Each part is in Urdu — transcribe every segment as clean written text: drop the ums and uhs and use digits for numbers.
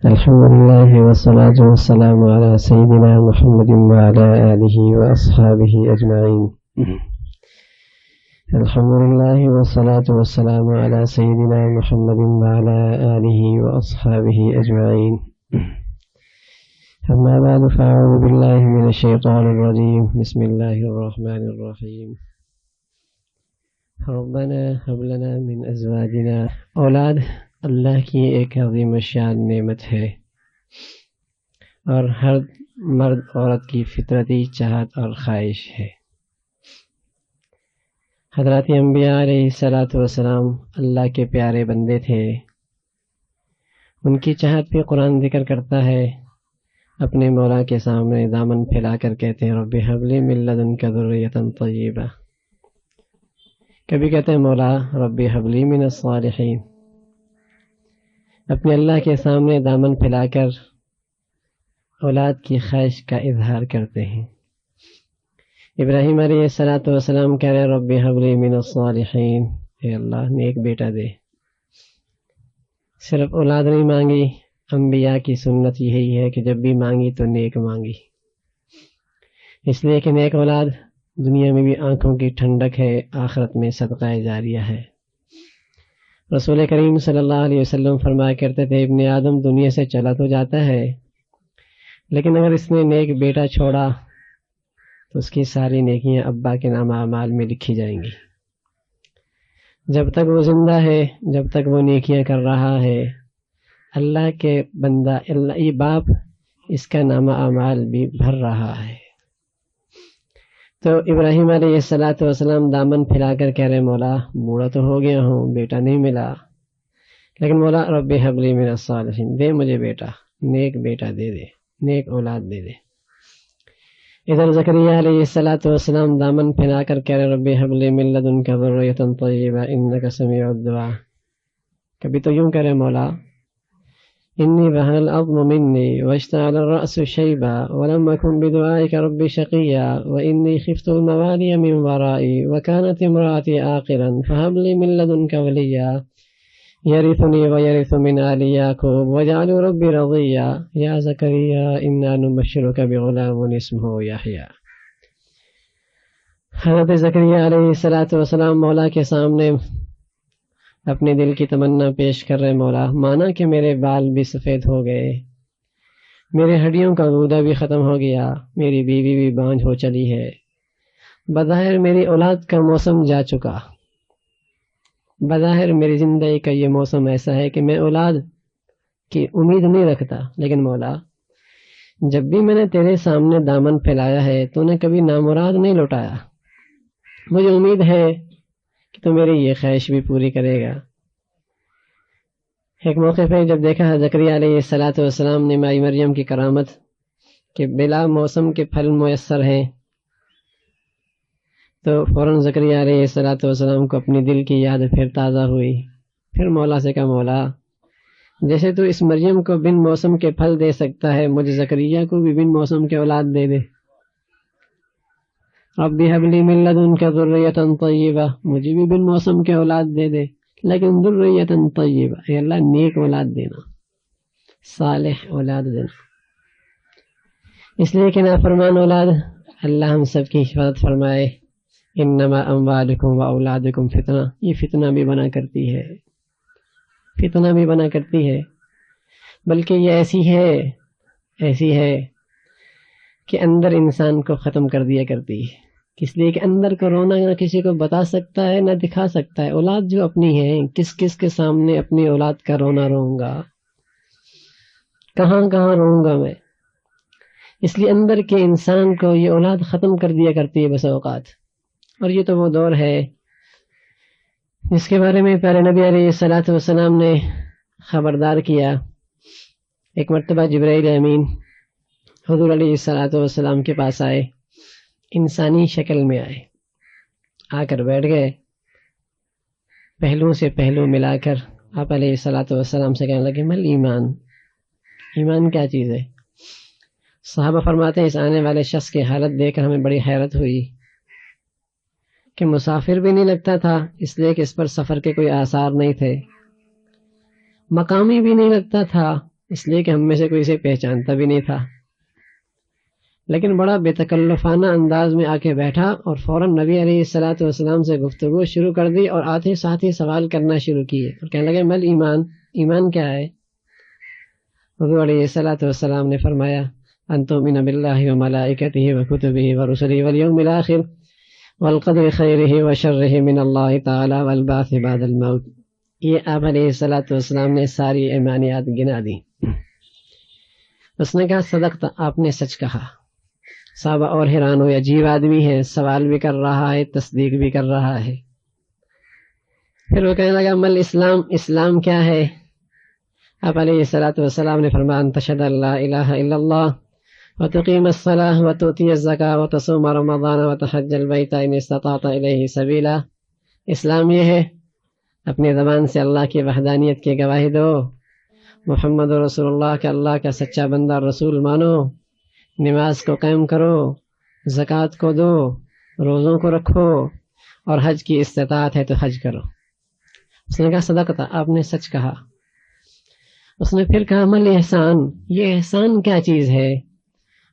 الحمد لله والصلاة والسلام على سيدنا محمد وعلى آله وأصحابه أجمعين. الحمد لله والصلاة والسلام على سيدنا محمد وعلى آله وأصحابه أجمعين. أما بعد فأعوذ بالله من الشيطان الرجيم. بسم الله الرحمن الرحيم. ربنا هب لنا من أزواجنا. اولاد اللہ کی ایک عظیم الشان نعمت ہے اور ہر مرد عورت کی فطرتی چاہت اور خواہش ہے. حضرات انبیاء علیہ الصلاۃ والسلام اللہ کے پیارے بندے تھے. ان کی چاہت بھی قرآن ذکر کرتا ہے. اپنے مولا کے سامنے دامن پھیلا کر کہتے ہیں رب ہب لی من لدنک ذریۃ طیبہ. کبھی کہتے ہیں مولا رب ہب لی من الصالحین. اپنے اللہ کے سامنے دامن پھیلا کر اولاد کی خواہش کا اظہار کرتے ہیں. ابراہیم علیہ الصلاۃ والسلام کہہ رہے رب ہب لی من الصالحین، اے اللہ نیک بیٹا دے. صرف اولاد نہیں مانگی، انبیاء کی سنت یہی ہے کہ جب بھی مانگی تو نیک مانگی، اس لیے کہ نیک اولاد دنیا میں بھی آنکھوں کی ٹھنڈک ہے، آخرت میں صدقہ جاریہ ہے. رسول کریم صلی اللہ علیہ وسلم فرمایا کرتے تھے ابن آدم دنیا سے چلا تو جاتا ہے، لیکن اگر اس نے نیک بیٹا چھوڑا تو اس کی ساری نیکیاں ابا کے نام اعمال میں لکھی جائیں گی. جب تک وہ زندہ ہے، جب تک وہ نیکیاں کر رہا ہے، اللہ کے بندہ اللہ یہ باپ اس کا نام اعمال بھی بھر رہا ہے. تو ابراہیم علیہ الصلاۃ والسلام دامن پھیلا کر کہہ رہے مولا بوڑھا تو ہو گیا ہوں، بیٹا نہیں ملا، لیکن مولا رب ہب لی من الصالحین، دے مجھے بیٹا، نیک بیٹا دے دے، نیک اولاد دے دے. ادھر زکریا علیہ الصلاۃ والسلام دامن پھیلا کر کہہ رہے رب ہب لی من لدنک ذریۃ طیبہ انک سمیع الدعاء. کبھی تو یوں کہہ رہے مولا انی بہن العظم منی واشتعل الرأس شیبا ولم اکن بدعائک رب شقیا وانی خفت الموالی من ورائی وکانت امرأتی عاقرا فہب لی من لدنک ولیا یرثنی ویرث من آل یعقوب واجعلہ رب رضیا یا زکریا انا نبشرک بغلام اسمہ یحییٰ. حضرت زکریا علیہ الصلاۃ والسلام مولا کے سامنے اپنے دل کی تمنا پیش کر رہے مولا مانا کہ میرے بال بھی سفید ہو گئے، میرے ہڈیوں کا گودا بھی ختم ہو گیا، میری بیوی بھی بانجھ ہو چلی ہے، بظاہر میری اولاد کا موسم جا چکا، بظاہر میری زندگی کا یہ موسم ایسا ہے کہ میں اولاد کی امید نہیں رکھتا، لیکن مولا جب بھی میں نے تیرے سامنے دامن پھیلایا ہے تو نے کبھی نامراد نہیں لوٹایا. مجھے امید ہے کہ تو میری یہ خواہش بھی پوری کرے گا. ایک موقع پہ جب دیکھا زکریا علیہ الصلاۃ والسلام نے مائی مریم کی کرامت کہ بلا موسم کے پھل میسر ہیں، تو فوراً زکریا علیہ الصلاۃ والسلام کو اپنی دل کی یاد پھر تازہ ہوئی. پھر مولا سے کہا مولا جیسے تو اس مریم کو بن موسم کے پھل دے سکتا ہے، مجھے زکریا کو بھی بن موسم کے اولاد دے دے. رب ہب لی من لدنک ذریۃ طیبہ، مجھے بھی بن موسم کے اولاد دے دے، لیکن ذریۃ طیبہ، اے اللہ نیک اولاد دینا، صالح اولاد دینا. اس لیے کہ نافرمان اولاد اللہ ہم سب کی حفاظت فرمائے. انما اموالکم و اولادکم فتنہ، یہ فتنہ بھی بنا کرتی ہے، فتنہ بھی بنا کرتی ہے، بلکہ یہ ایسی ہے کہ اندر انسان کو ختم کر دیا کرتی ہے. اس لیے کہ اندر کو رونا نہ کسی کو بتا سکتا ہے نہ دکھا سکتا ہے. اولاد جو اپنی ہے کس کس کے سامنے اپنی اولاد کا رونا روں گا، کہاں کہاں روں گا میں. اس لیے اندر کے انسان کو یہ اولاد ختم کر دیا کرتی ہے بس اوقات. اور یہ تو وہ دور ہے جس کے بارے میں پیارے نبی علیہ الصلاۃ والسلام نے خبردار کیا. ایک مرتبہ جبرائیل امین حضور علیہ الصلاۃ والسلام کے پاس آئے، انسانی شکل میں آئے، آ کر بیٹھ گئے، پہلو سے پہلو ملا کر آپ علیہ الصلاۃ والسلام سے کہنے لگے مل ایمان، ایمان کیا چیز ہے؟ صحابہ فرماتے ہیں اس آنے والے شخص کی حالت دیکھ کر ہمیں بڑی حیرت ہوئی کہ مسافر بھی نہیں لگتا تھا، اس لیے کہ اس پر سفر کے کوئی آثار نہیں تھے، مقامی بھی نہیں لگتا تھا اس لیے کہ ہم میں سے کوئی اسے پہچانتا بھی نہیں تھا، لیکن بڑا بے تکلفانہ انداز میں آ کے بیٹھا اور فوراً نبی علیہ الصلوۃ والسلام سے گفتگو شروع کر دی اور آتے ساتھ ہی سوال کرنا شروع کیے اور کہنے لگے مل ایمان، ایمان کیا ہے؟ حضور علیہ الصلوۃ والسلام نے فرمایا ان تؤمن باللہ وملائکتہ وکتبہ ورسلہ والیوم الآخر والقدر خیرہ وشرہ من اللہ تعالی والبعث بعد الموت. یہ آپ علیہ الصلوۃ والسلام نے ساری ایمانیات گنا دی. اس نے کہا صدقت، آپ نے سچ کہا. صحابہ اور حیران ہوئے، عجیب آدمی ہے، سوال بھی کر رہا ہے تصدیق بھی کر رہا ہے. پھر وہ کہنے لگا مل اسلام، اسلام کیا ہے؟ آپ علیہ الصلوۃ والسلام نے فرمایا ان تشهد ان لا الہ الا اللہ وتقیم الصلاة وتؤتی الزکاة وتصوم رمضان وتحج البیت ان استطعت الیہ سبیلا. اسلام یہ ہے اپنی زبان سے اللہ کی وحدانیت کی گواہی دو، محمد رسول اللہ کا اللہ کا سچا بندہ رسول مانو، نماز کو قائم کرو، زکوٰۃ کو دو، روزوں کو رکھو، اور حج کی استطاعت ہے تو حج کرو. اس نے کہا صدقت، آپ نے سچ کہا. اس نے پھر کہا مل احسان، یہ احسان کیا چیز ہے؟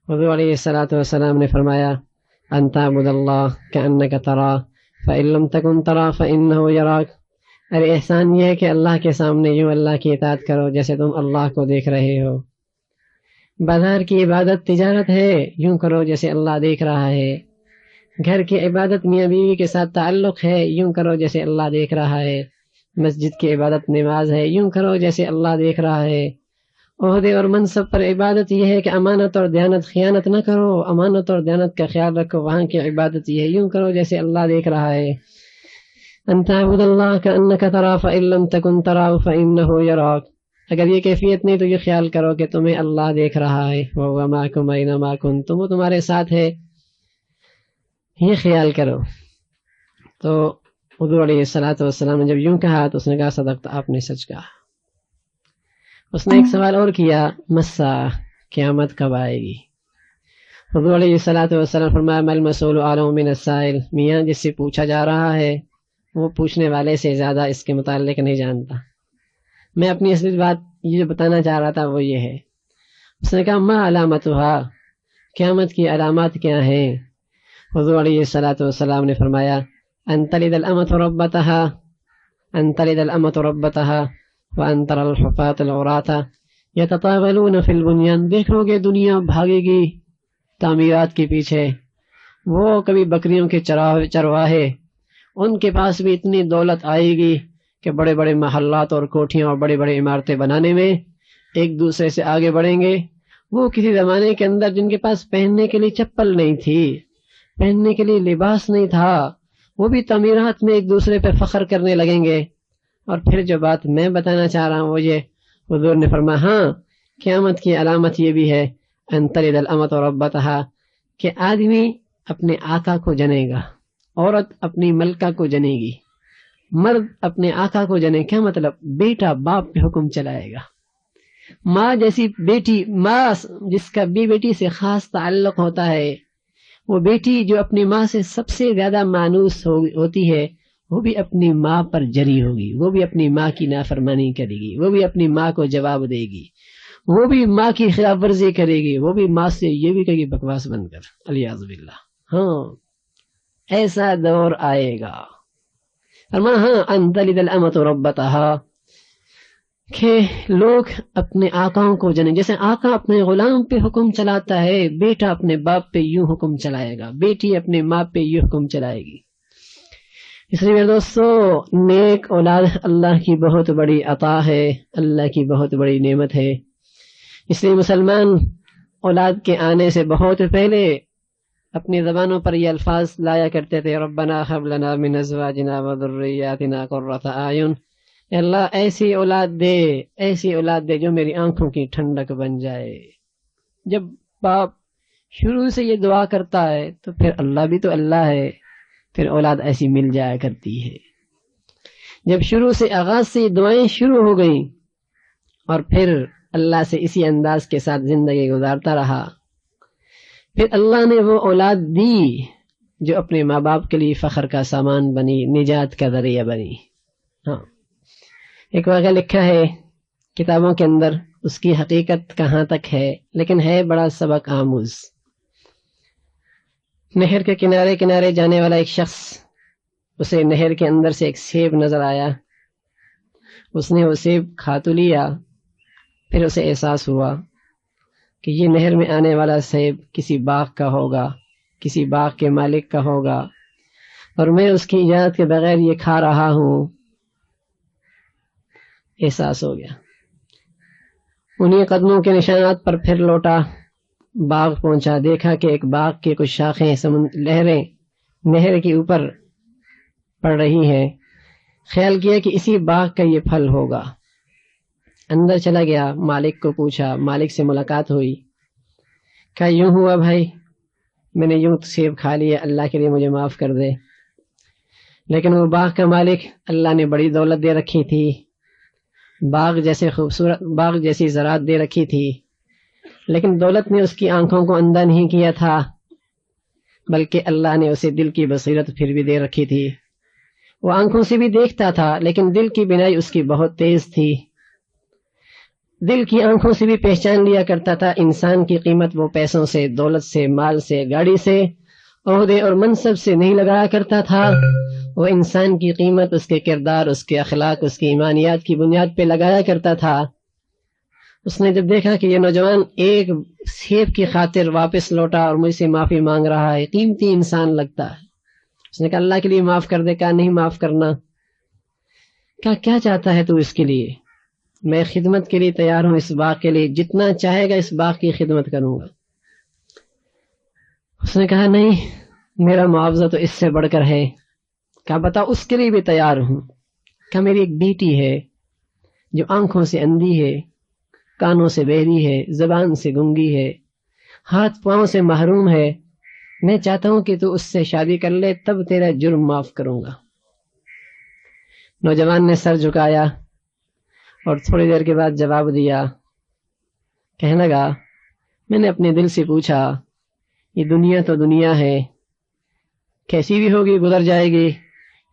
حضور علیہ الصلوۃ والسلام نے فرمایا ان تعبد اللہ کأنک تراہ فإن لم تکن تراہ فإنہ یراک. ارے احسان یہ ہے کہ اللہ کے سامنے یوں اللہ کی اطاعت کرو جیسے تم اللہ کو دیکھ رہے ہو. بازار کی عبادت تجارت ہے، یوں کرو جیسے اللہ دیکھ رہا ہے. گھر کی عبادت میاں بیوی کے ساتھ تعلق ہے، یوں کرو جیسے اللہ دیکھ رہا ہے. مسجد کی عبادت نماز ہے، یوں کرو جیسے اللہ دیکھ رہا ہے. عہدے اور منصب پر عبادت یہ ہے کہ امانت اور دیانت خیانت نہ کرو، امانت اور دیانت کا خیال رکھو. وہاں کی عبادت یہ ہے، یوں کرو جیسے اللہ دیکھ رہا ہے. ان تعبد اللہ کأنک تراہ فإن لم تکن تراہ فإنہ یراک. اگر یہ کیفیت نہیں تو یہ خیال کرو کہ تمہیں اللہ دیکھ رہا ہے. وَهُوَ مَعَكُمْ أَيْنَمَا كُنتُمْ، وہ تمہارے ساتھ ہے، یہ خیال کرو. تو حضور علیہ الصلوۃ والسلام نے جب یوں کہا تو اس نے کہا صدقت، آپ نے سچ کہا. اس نے ایک سوال اور کیا مسا، قیامت کب آئے گی؟ حضور علیہ الصلوۃ والسلام فرمایا مل مسئول اعلم من السائل. میاں جس سے پوچھا جا رہا ہے وہ پوچھنے والے سے زیادہ اس کے متعلق نہیں جانتا. میں اپنی اصلی بات یہ جو بتانا چاہ رہا تھا وہ یہ ہے. اس نے کہا ما علامتها، قیامت کی علامات کیا ہیں؟ حضور علیہ الصلوۃ والسلام نے فرمایا ان تلد الامۃ ربتها، ان تلد الامۃ ربتها وان ترى الحفاة العراة يتطاولون في البنيان. دیکھو گے دنیا بھاگے گی تعمیرات کے پیچھے. وہ کبھی بکریوں کے چرواہے، ان کے پاس بھی اتنی دولت آئے گی کہ بڑے بڑے محلات اور کوٹھیاں اور بڑے بڑے عمارتیں بنانے میں ایک دوسرے سے آگے بڑھیں گے. وہ کسی زمانے کے اندر جن کے پاس پہننے کے لیے چپل نہیں تھی، پہننے کے لیے لباس نہیں تھا، وہ بھی تعمیرات میں ایک دوسرے پہ فخر کرنے لگیں گے. اور پھر جو بات میں بتانا چاہ رہا ہوں وہ یہ، حضور نے فرمایا ہاں قیامت کی علامت یہ بھی ہے ان تلد الامۃ ربتها، کہ آدمی اپنے آقا کو جنے گا، عورت اپنی ملکہ کو جنے گی، مرد اپنے آقا کو جنے. کیا مطلب؟ بیٹا باپ پہ حکم چلائے گا. ماں جیسی بیٹی، ماں جس کا بیٹی سے خاص تعلق ہوتا ہے، وہ بیٹی جو اپنی ماں سے سب سے زیادہ مانوس ہوتی ہے، وہ بھی اپنی ماں پر جری ہوگی، وہ بھی اپنی ماں کی نافرمانی کرے گی، وہ بھی اپنی ماں کو جواب دے گی، وہ بھی ماں کی خلاف ورزی کرے گی، وہ بھی ماں سے یہ بھی کہے گی بکواس بند کر، الیاذ باللہ. ہاں ایسا دور آئے گا. فرمایا ہاں ان تلد الامۃ ربتها، کہ لوگ اپنے آقاؤں کو جنے. جیسے آقا اپنے غلام پہ حکم چلاتا ہے، بیٹا اپنے باپ پہ یوں حکم چلائے گا، بیٹی اپنے ماں پہ یوں حکم چلائے گی. اس لیے میرے دوستو، نیک اولاد اللہ کی بہت بڑی عطا ہے، اللہ کی بہت بڑی نعمت ہے. اس لیے مسلمان اولاد کے آنے سے بہت پہلے اپنی زبانوں پر یہ الفاظ لایا کرتے تھے ربنا ہب لنا من ازواجنا وذریاتنا قرۃ اعین. اے اللہ ایسی اولاد دے، ایسی اولاد دے جو میری آنکھوں کی ٹھنڈک بن جائے. جب باپ شروع سے یہ دعا کرتا ہے تو پھر اللہ بھی تو اللہ ہے، پھر اولاد ایسی مل جایا کرتی ہے. جب شروع سے آغاز سے یہ دعائیں شروع ہو گئیں اور پھر اللہ سے اسی انداز کے ساتھ زندگی گزارتا رہا، پھر اللہ نے وہ اولاد دی جو اپنے ماں باپ کے لیے فخر کا سامان بنی، نجات کا ذریعہ بنی. ہاں ایک واقعہ لکھا ہے کتابوں کے اندر اس کی حقیقت کہاں تک ہے، لیکن ہے بڑا سبق آموز۔ نہر کے کنارے کنارے جانے والا ایک شخص، اسے نہر کے اندر سے ایک سیب نظر آیا، اس نے وہ سیب کھا تو لیا، پھر اسے احساس ہوا کہ یہ نہر میں آنے والا سیب کسی باغ کا ہوگا، کسی باغ کے مالک کا ہوگا، اور میں اس کی اجازت کے بغیر یہ کھا رہا ہوں۔ احساس ہو گیا، انہی قدموں کے نشانات پر پھر لوٹا، باغ پہنچا، دیکھا کہ ایک باغ کی کچھ شاخیں لہریں نہر کے اوپر پڑ رہی ہیں، خیال کیا کہ اسی باغ کا یہ پھل ہوگا۔ اندر چلا گیا، مالک کو پوچھا، مالک سے ملاقات ہوئی، کہا یوں ہوا بھائی، میں نے یوں سیب کھا لیا، اللہ کے لیے مجھے معاف کر دے۔ لیکن وہ باغ کا مالک، اللہ نے بڑی دولت دے رکھی تھی، باغ جیسے خوبصورت، باغ جیسی زراعت دے رکھی تھی، لیکن دولت نے اس کی آنکھوں کو اندھا نہیں کیا تھا، بلکہ اللہ نے اسے دل کی بصیرت پھر بھی دے رکھی تھی۔ وہ آنکھوں سے بھی دیکھتا تھا، لیکن دل کی بینائی اس کی بہت تیز تھی، دل کی آنکھوں سے بھی پہچان لیا کرتا تھا انسان کی قیمت وہ پیسوں سے، دولت سے، مال سے، گاڑی سے، عہدے اور منصب سے نہیں لگایا کرتا تھا، وہ انسان کی قیمت اس کے کردار، اس کے اخلاق، اس کی ایمانیات کی بنیاد پہ لگایا کرتا تھا۔ اس نے جب دیکھا کہ یہ نوجوان ایک سیب کی خاطر واپس لوٹا اور مجھ سے معافی مانگ رہا ہے، قیمتی انسان لگتا ہے، اس نے کہا اللہ کے لیے معاف کر دے۔ کہا نہیں معاف کرنا۔ کہا کیا چاہتا ہے تو اس کے لیے؟ میں خدمت کے لیے تیار ہوں، اس باغ کے لیے جتنا چاہے گا اس باغ کی خدمت کروں گا۔ اس نے کہا نہیں، میرا معاوضہ تو اس سے بڑھ کر ہے۔ کہا بتا، اس کے لیے بھی تیار ہوں۔ کہا میری ایک بیٹی ہے جو آنکھوں سے اندھی ہے، کانوں سے بہری ہے، زبان سے گنگی ہے، ہاتھ پاؤں سے محروم ہے، میں چاہتا ہوں کہ تو اس سے شادی کر لے، تب تیرا جرم معاف کروں گا۔ نوجوان نے سر جھکایا اور تھوڑی دیر کے بعد جواب دیا، کہنے لگا میں نے اپنے دل سے پوچھا یہ دنیا تو دنیا ہے، کیسی بھی ہوگی گزر جائے گی۔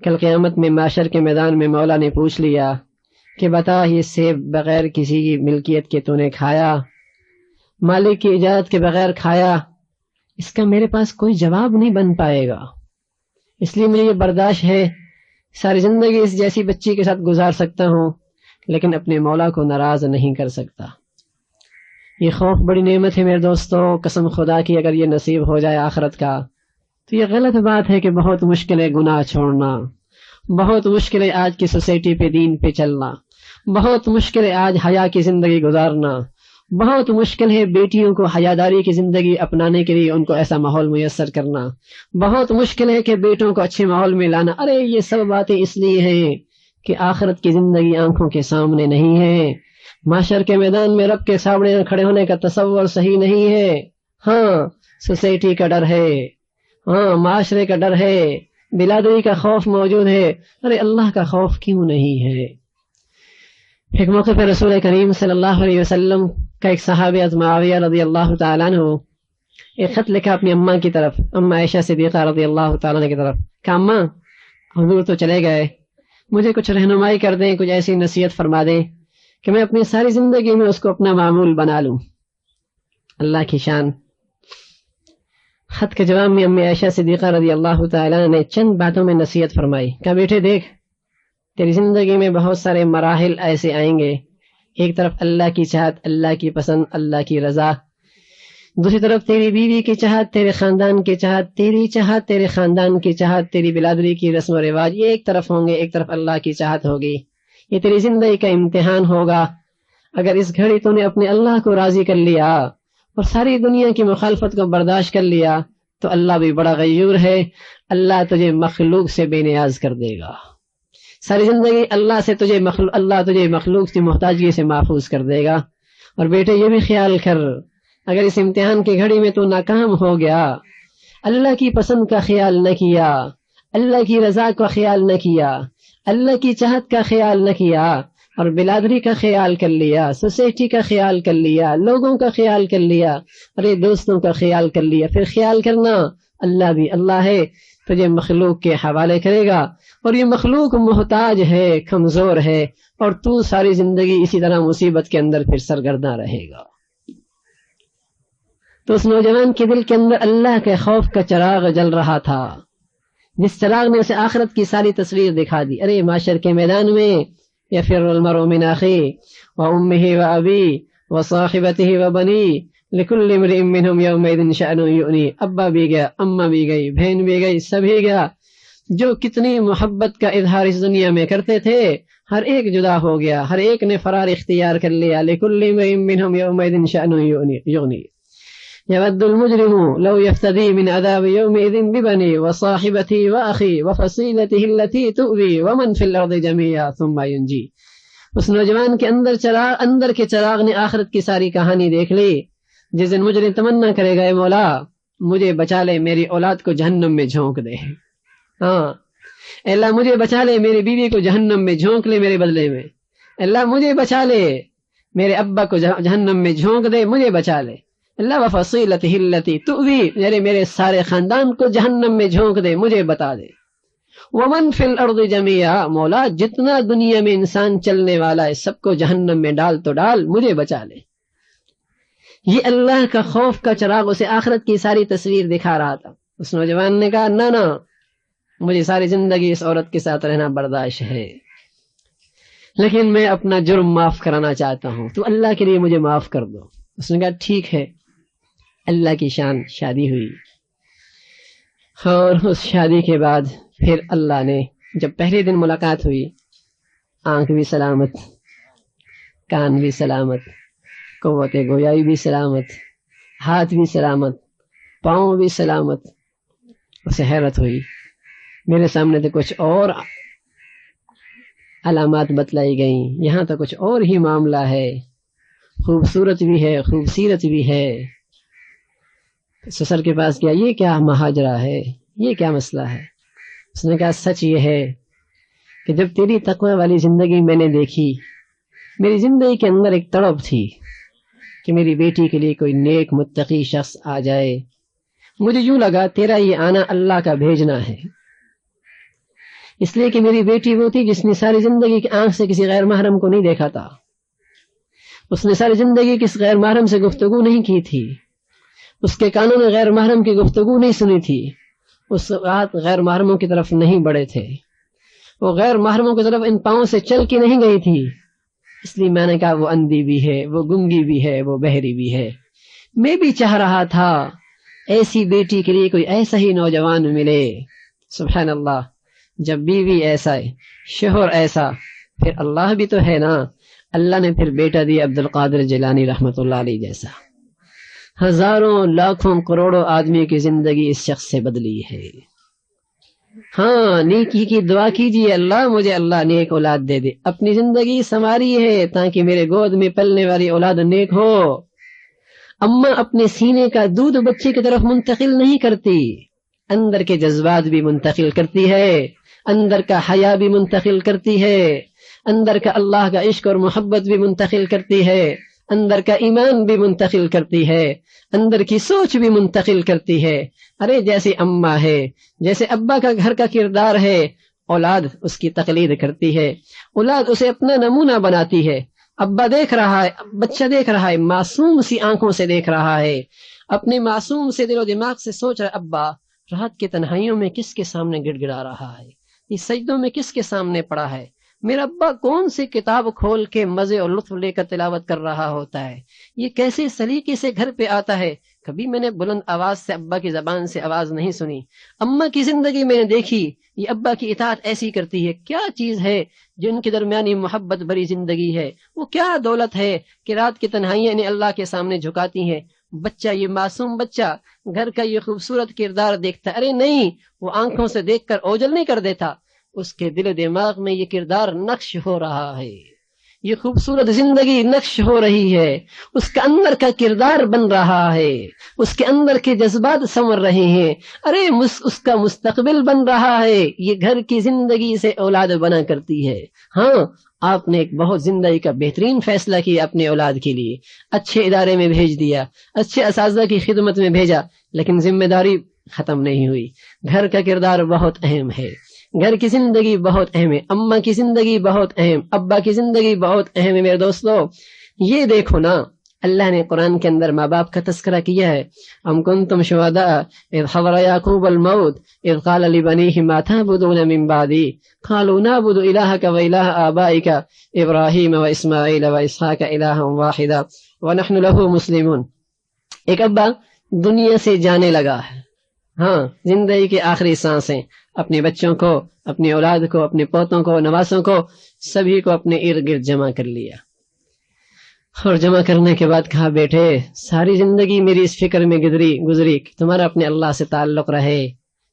کل قیامت میں معاشر کے میدان میں مولا نے پوچھ لیا کہ بتا یہ سیب بغیر کسی کی ملکیت کے تو نے کھایا، مالک کی اجازت کے بغیر کھایا؟ اس کا میرے پاس کوئی جواب نہیں بن پائے گا، اس لیے مجھے یہ برداشت ہے، ساری زندگی اس جیسی بچی کے ساتھ گزار سکتا ہوں، لیکن اپنے مولا کو ناراض نہیں کر سکتا۔ یہ خوف بڑی نعمت ہے میرے دوستوں، قسم خدا کی اگر یہ نصیب ہو جائے آخرت کا تو یہ غلط بات ہے کہ بہت مشکل ہے گناہ چھوڑنا، بہت مشکل ہے آج کی سوسائٹی پہ دین پہ چلنا، بہت مشکل ہے آج حیا کی زندگی گزارنا، بہت مشکل ہے بیٹیوں کو حیاداری کی زندگی اپنانے کے لیے ان کو ایسا ماحول میسر کرنا، بہت مشکل ہے کہ بیٹوں کو اچھے ماحول میں لانا۔ ارے یہ سب باتیں اس لیے ہیں کہ آخرت کی زندگی آنکھوں کے سامنے نہیں ہے، معاشر کے میدان میں رب کے سامنے کھڑے ہونے کا تصور صحیح نہیں ہے۔ ہاں سوسائٹی کا ڈر ہے، ہاں معاشرے کا ڈر ہے، بلادری کا خوف موجود ہے، ارے اللہ کا خوف کیوں نہیں ہے؟ ایک موقع پر رسول کریم صلی اللہ علیہ وسلم کا ایک صحابی معاویہ رضی اللہ تعالیٰ عنہ ایک خط لکھا اپنی اماں کی طرف، اماں عائشہ صدیقہ رضی اللہ تعالیٰ عنہ کی طرف، کہ اماں حضور تو چلے گئے، مجھے کچھ رہنمائی کر دیں، کچھ ایسی نصیحت فرما دیں کہ میں اپنی ساری زندگی میں اس کو اپنا معمول بنا لوں۔ اللہ کی شان، خط کے جواب میں امی عائشہ صدیقہ رضی اللہ تعالیٰ نے چند باتوں میں نصیحت فرمائی، کہا بیٹے دیکھ، تیری زندگی میں بہت سارے مراحل ایسے آئیں گے، ایک طرف اللہ کی چاہت، اللہ کی پسند، اللہ کی رضا، دوسری طرف تیری بیوی کی چاہت، تیرے خاندان کی چاہت، تیری چاہت، تیرے خاندان کی چاہت، تیری بلادری کی رسم و رواج، یہ ایک طرف ہوں گے، ایک طرف اللہ کی چاہت ہوگی۔ یہ تیری زندگی کا امتحان ہوگا۔ اگر اس گھڑی تو نے اپنے اللہ کو راضی کر لیا اور ساری دنیا کی مخالفت کو برداشت کر لیا تو اللہ بھی بڑا غیور ہے، اللہ تجھے مخلوق سے بے نیاز کر دے گا۔ ساری زندگی اللہ تجھے مخلوق کی محتاجگی سے محفوظ کر دے گا۔ اور بیٹے یہ بھی خیال کر، اگر اس امتحان کی گھڑی میں تو ناکام ہو گیا، اللہ کی پسند کا خیال نہ کیا، اللہ کی رضا کا خیال نہ کیا، اللہ کی چاہت کا خیال نہ کیا، اور بلادری کا خیال کر لیا، سوسائٹی کا خیال کر لیا، لوگوں کا خیال کر لیا، ارے دوستوں کا خیال کر لیا، پھر خیال کرنا اللہ بھی اللہ ہے، تجھے مخلوق کے حوالے کرے گا، اور یہ مخلوق محتاج ہے، کمزور ہے، اور تو ساری زندگی اسی طرح مصیبت کے اندر پھر سرگرداں رہے گا۔ تو اس نوجوان کے دل کے اندر اللہ کے خوف کا چراغ جل رہا تھا، جس چراغ نے اسے آخرت کی ساری تصویر دکھا دی۔ ارے معاشر کے میدان میں یفر المرء من اخیہ وامہ وابیہ وصاحبتہ وبنیہ لکل امرئ منہم یومئذ شأن یغنیہ، ابا بھی گیا، اماں بھی گئی، بہن بھی گئی، سبھی گیا۔ جو کتنی محبت کا اظہار اس دنیا میں کرتے تھے، ہر ایک جدا ہو گیا، ہر ایک نے فرار اختیار کر لیا۔ لکل امرئ منہم یومئذ شأن یغنیہ، يود المجرم لو يفتدي من عذاب يومئذ ببنيه وصاحبته وأخيه وفصيلته التي تؤويه ومن في الأرض جميعا ثم ينجيه۔ اس نوجوان کے اندر کے چراغ نے آخرت کی ساری کہانی دیکھ لی۔ جس دن مجرم تمنا کرے گا، اے مولا مجھے بچا لے، میری اولاد کو جہنم میں جھونک دے، ہاں اللہ مجھے بچا لے، میری بیوی کو جہنم میں جھونک لے میرے بدلے میں، اللہ مجھے بچا لے، میرے ابا کو جہنم میں جھونک دے، مجھے بچا لے، اللہ وفصیلتہ التی تؤوی، میرے سارے خاندان کو جہنم میں جھونک دے، مجھے بتا دے۔ ومن فی الارض جمیعا، مولا جتنا دنیا میں انسان چلنے والا ہے سب کو جہنم میں ڈال تو ڈال، مجھے بچا لے۔ یہ اللہ کا خوف کا چراغ اسے آخرت کی ساری تصویر دکھا رہا تھا۔ اس نوجوان نے کہا نہ مجھے ساری زندگی اس عورت کے ساتھ رہنا برداشت ہے، لیکن میں اپنا جرم معاف کرانا چاہتا ہوں، تو اللہ کے لیے مجھے معاف کر دو۔ اس نے کہا ٹھیک ہے۔ اللہ کی شان شادی ہوئی، اور اس شادی کے بعد پھر اللہ نے جب پہلے دن ملاقات ہوئی، آنکھ بھی سلامت، کان بھی سلامت، قوت گویائی بھی سلامت، ہاتھ بھی سلامت، پاؤں بھی سلامت۔ اسے حیرت ہوئی، میرے سامنے تو کچھ اور علامات بتلائی گئیں، یہاں تو کچھ اور ہی معاملہ ہے، خوبصورت بھی ہے، خوبصیرت بھی ہے۔ سسر کے پاس گیا، یہ کیا مہاجرہ ہے، یہ کیا مسئلہ ہے؟ اس نے کہا سچ یہ ہے کہ جب تیری تقوی والی زندگی میں نے دیکھی، میری زندگی کے اندر ایک تڑپ تھی کہ میری بیٹی کے لیے کوئی نیک متقی شخص آ جائے۔ مجھے یوں لگا تیرا یہ آنا اللہ کا بھیجنا ہے، اس لیے کہ میری بیٹی وہ تھی جس نے ساری زندگی کی آنکھ سے کسی غیر محرم کو نہیں دیکھا تھا، اس نے ساری زندگی کس غیر محرم سے گفتگو نہیں کی تھی، اس کے کانوں نے غیر محرم کی گفتگو نہیں سنی تھی، اس رات غیر محرموں کی طرف نہیں بڑھے تھے، وہ غیر محرموں کی طرف ان پاؤں سے چل کے نہیں گئی تھی۔ اس لیے میں نے کہا وہ اندھی بھی ہے، وہ گنگی بھی ہے، وہ بہری بھی ہے۔ میں بھی چاہ رہا تھا ایسی بیٹی کے لیے کوئی ایسا ہی نوجوان ملے۔ سبحان اللہ، جب بیوی ایسا ہے، شوہر ایسا، پھر اللہ بھی تو ہے نا۔ اللہ نے پھر بیٹا دیا عبد القادر جیلانی رحمۃ اللہ علیہ جیسا۔ ہزاروں لاکھوں کروڑوں آدمی کی زندگی اس شخص سے بدلی ہے۔ ہاں، نیکی کی دعا کیجیے، اللہ مجھے اللہ نیک اولاد دے دے۔ اپنی زندگی سنواری ہے تاکہ میرے گود میں پلنے والی اولاد نیک ہو۔ اماں اپنے سینے کا دودھ بچے کی طرف منتقل نہیں کرتی، اندر کے جذبات بھی منتقل کرتی ہے، اندر کا حیا بھی منتقل کرتی ہے، اندر کا اللہ کا عشق اور محبت بھی منتقل کرتی ہے، اندر کا ایمان بھی منتقل کرتی ہے، اندر کی سوچ بھی منتقل کرتی ہے۔ ارے جیسے اماں ہے، جیسے ابا کا گھر کا کردار ہے، اولاد اس کی تقلید کرتی ہے، اولاد اسے اپنا نمونہ بناتی ہے۔ ابا دیکھ رہا ہے، بچہ دیکھ رہا ہے، معصوم سی آنکھوں سے دیکھ رہا ہے، اپنے معصوم سے دل و دماغ سے سوچ رہا ہے ابا رات کی تنہائیوں میں کس کے سامنے گڑ گڑا رہا ہے، اس سجدوں میں کس کے سامنے پڑا ہے، میرا ابا کون سی کتاب کھول کے مزے اور لطف لے کر تلاوت کر رہا ہوتا ہے، یہ کیسے سلیقے سے گھر پہ آتا ہے۔ کبھی میں نے بلند آواز سے ابا کی زبان سے آواز نہیں سنی، اماں کی زندگی میں نے دیکھی، یہ ابا کی اطاعت ایسی کرتی ہے۔ کیا چیز ہے جو ان کے درمیانی محبت بھری زندگی ہے، وہ کیا دولت ہے کہ رات کی تنہائیاں انہیں اللہ کے سامنے جھکاتی ہیں۔ بچہ، یہ معصوم بچہ گھر کا یہ خوبصورت کردار دیکھتا، ارے نہیں، وہ آنکھوں سے دیکھ کر اوجل نہیں کر دیتا، اس کے دل و دماغ میں یہ کردار نقش ہو رہا ہے، یہ خوبصورت زندگی نقش ہو رہی ہے، اس کا اندر کا کردار بن رہا ہے، اس کے اندر کے جذبات سنور رہے ہیں، ارے اس کا مستقبل بن رہا ہے۔ یہ گھر کی زندگی سے اولاد بنا کرتی ہے۔ ہاں، آپ نے ایک بہت زندگی کا بہترین فیصلہ کیا اپنے اولاد کے لیے، اچھے ادارے میں بھیج دیا، اچھے اساتذہ کی خدمت میں بھیجا، لیکن ذمہ داری ختم نہیں ہوئی. گھر کا کردار بہت اہم ہے، گھر کی زندگی بہت اہم ہے، اماں کی زندگی بہت اہم، ابا کی زندگی بہت اہم ہے. میرے دوستو یہ دیکھو نا، اللہ نے قرآن کے اندر ماں باپ کا تذکرہ کیا ہے. ام کنتم شہداء اذ حضر یعقوب الموت اذ قال لبنیہ ما تعبدون من بعدی قالوا نعبد الہک و الہ آبائک ابراہیم و اسماعیل و اسحاق الہا واحدا ونحن له مسلمون. ایک ابا دنیا سے جانے لگا ہے، ہاں زندگی کی آخری سانسیں، اپنے بچوں کو، اپنی اولاد کو، اپنے پوتوں کو، نواسوں کو، سبھی کو اپنے ارد گرد جمع کر لیا، اور جمع کرنے کے بعد کہا بیٹے ساری زندگی میری اس فکر میں گزری کہ تمہارا اپنے اللہ سے تعلق رہے،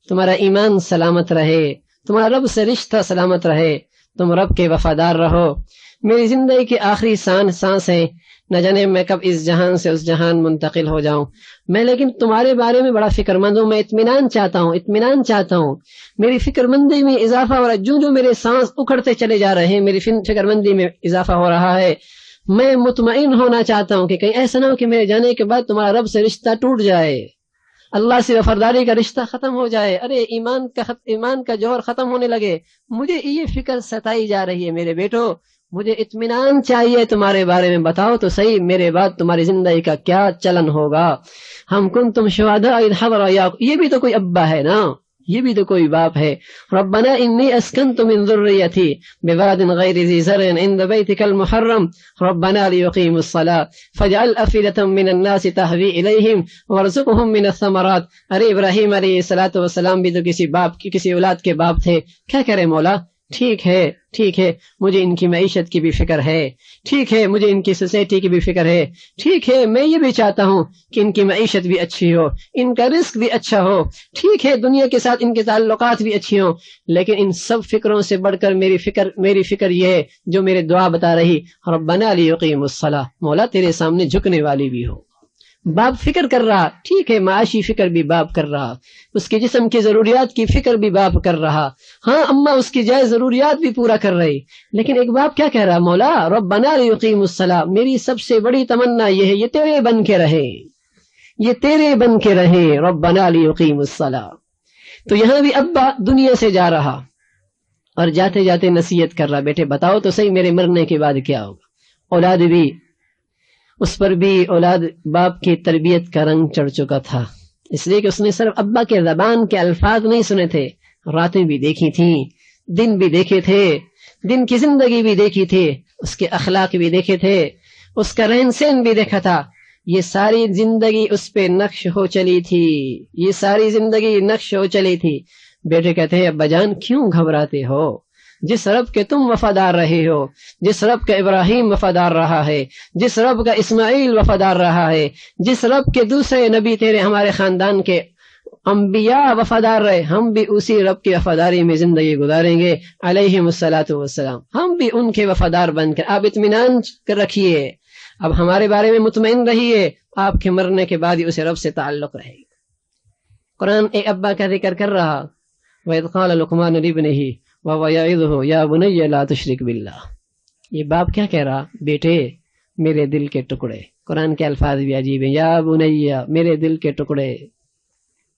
تمہارا ایمان سلامت رہے، تمہارا رب سے رشتہ سلامت رہے، تم رب کے وفادار رہو. میری زندگی کی آخری سانس ہے، نہ جانے میں کب اس جہان سے اس جہان منتقل ہو جاؤں، میں لیکن تمہارے بارے میں بڑا فکر مند ہوں، میں اطمینان چاہتا ہوں. میری فکر مندی میں اضافہ ہو رہا ہے، جو میرے سانس اکھڑتے چلے جا رہے ہیں میری فکر مندی میں اضافہ ہو رہا ہے. میں مطمئن ہونا چاہتا ہوں کہ کہیں ایسا نہ ہو کہ میرے جانے کے بعد تمہارا رب سے رشتہ ٹوٹ جائے، اللہ سے وفاداری کا رشتہ ختم ہو جائے، ارے ایمان کا جوہر ختم ہونے لگے. مجھے یہ فکر ستائی جا رہی ہے. میرے بیٹو مجھے اطمینان چاہیے تمہارے بارے میں، بتاؤ تو صحیح میرے بعد تمہاری زندگی کا کیا چلن ہوگا. ہم کنتم شہداء اذ حضر یعقوب، یہ بھی تو کوئی ابا ہے نا، یہ بھی تو کوئی باپ ہے. ربنا انی اسکنت من ذریتی بواد غیر ذی زرع عند بیتک المحرم ربنا لیقیموا الصلاة فاجعل افئدة من الناس تہوی الیہم وارزقهم من الثمرات. ارے ابراہیم علیہ السلام بھی تو کسی اولاد کے باپ تھے. کیا کرے مولا، ٹھیک ہے مجھے ان کی معیشت کی بھی فکر ہے، ٹھیک ہے مجھے ان کی سوسائٹی کی بھی فکر ہے، ٹھیک ہے میں یہ بھی چاہتا ہوں کہ ان کی معیشت بھی اچھی ہو، ان کا رزق بھی اچھا ہو، ٹھیک ہے دنیا کے ساتھ ان کے تعلقات بھی اچھی ہوں، لیکن ان سب فکروں سے بڑھ کر میری فکر یہ ہے جو میرے دعا بتا رہی ربنا لیقیموا الصلاۃ، مولا تیرے سامنے جھکنے والی بھی ہو. باپ فکر کر رہا، ٹھیک ہے معاشی فکر بھی باپ کر رہا، اس کے جسم کی ضروریات کی فکر بھی باپ کر رہا، ہاں اماں اس کی جائز ضروریات بھی پورا کر رہی، لیکن ایک باپ کیا کہہ رہا، مولا ربنا لیقیموا الصلاۃ، میری سب سے بڑی تمنا یہ ہے یہ تیرے بن کے رہے، ربنا لیقیموا الصلاۃ. تو یہاں بھی ابا دنیا سے جا رہا اور جاتے جاتے نصیحت کر رہا، بیٹے بتاؤ تو صحیح میرے مرنے کے بعد کیا ہوگا. اولاد بھی، اس پر بھی اولاد باپ کی تربیت کا رنگ چڑھ چکا تھا، اس لیے کہ اس نے صرف ابا کے زبان کے الفاظ نہیں سنے تھے، راتیں بھی دیکھی تھیں، دن بھی دیکھے تھے، دن کی زندگی بھی دیکھی تھی، اس کے اخلاق بھی دیکھے تھے، اس کا رہن سہن بھی دیکھا تھا. یہ ساری زندگی اس پہ نقش ہو چلی تھی. بیٹے کہتے ہیں ابا جان کیوں گھبراتے ہو، جس رب کے تم وفادار رہے ہو، جس رب کا ابراہیم وفادار رہا ہے، جس رب کا اسماعیل وفادار رہا ہے، جس رب کے دوسرے نبی تیرے ہمارے خاندان کے انبیاء وفادار رہے، ہم بھی اسی رب کی وفاداری میں زندگی گزاریں گے علیہم الصلاۃ والسلام. ہم بھی ان کے وفادار بن کر، آپ اطمینان رکھیے، اب ہمارے بارے میں مطمئن رہیے، آپ کے مرنے کے بعد ہی اسے رب سے تعلق رہے گا. قرآن ایک ابا کا ذکر کر رہا، وَإِذْ قَالَ لُقْمَانُ لِابْنِهِ وَهُوَ يَعِظُهُ يَا بُنَيَّ لَا تُشْرِكْ بِاللَّهِ. یہ باپ کیا کہہ رہا، بیٹے میرے دل کے ٹکڑے. قرآن کے الفاظ بھی عجیب ہیں، یا بنیہ میرے دل کے ٹکڑے،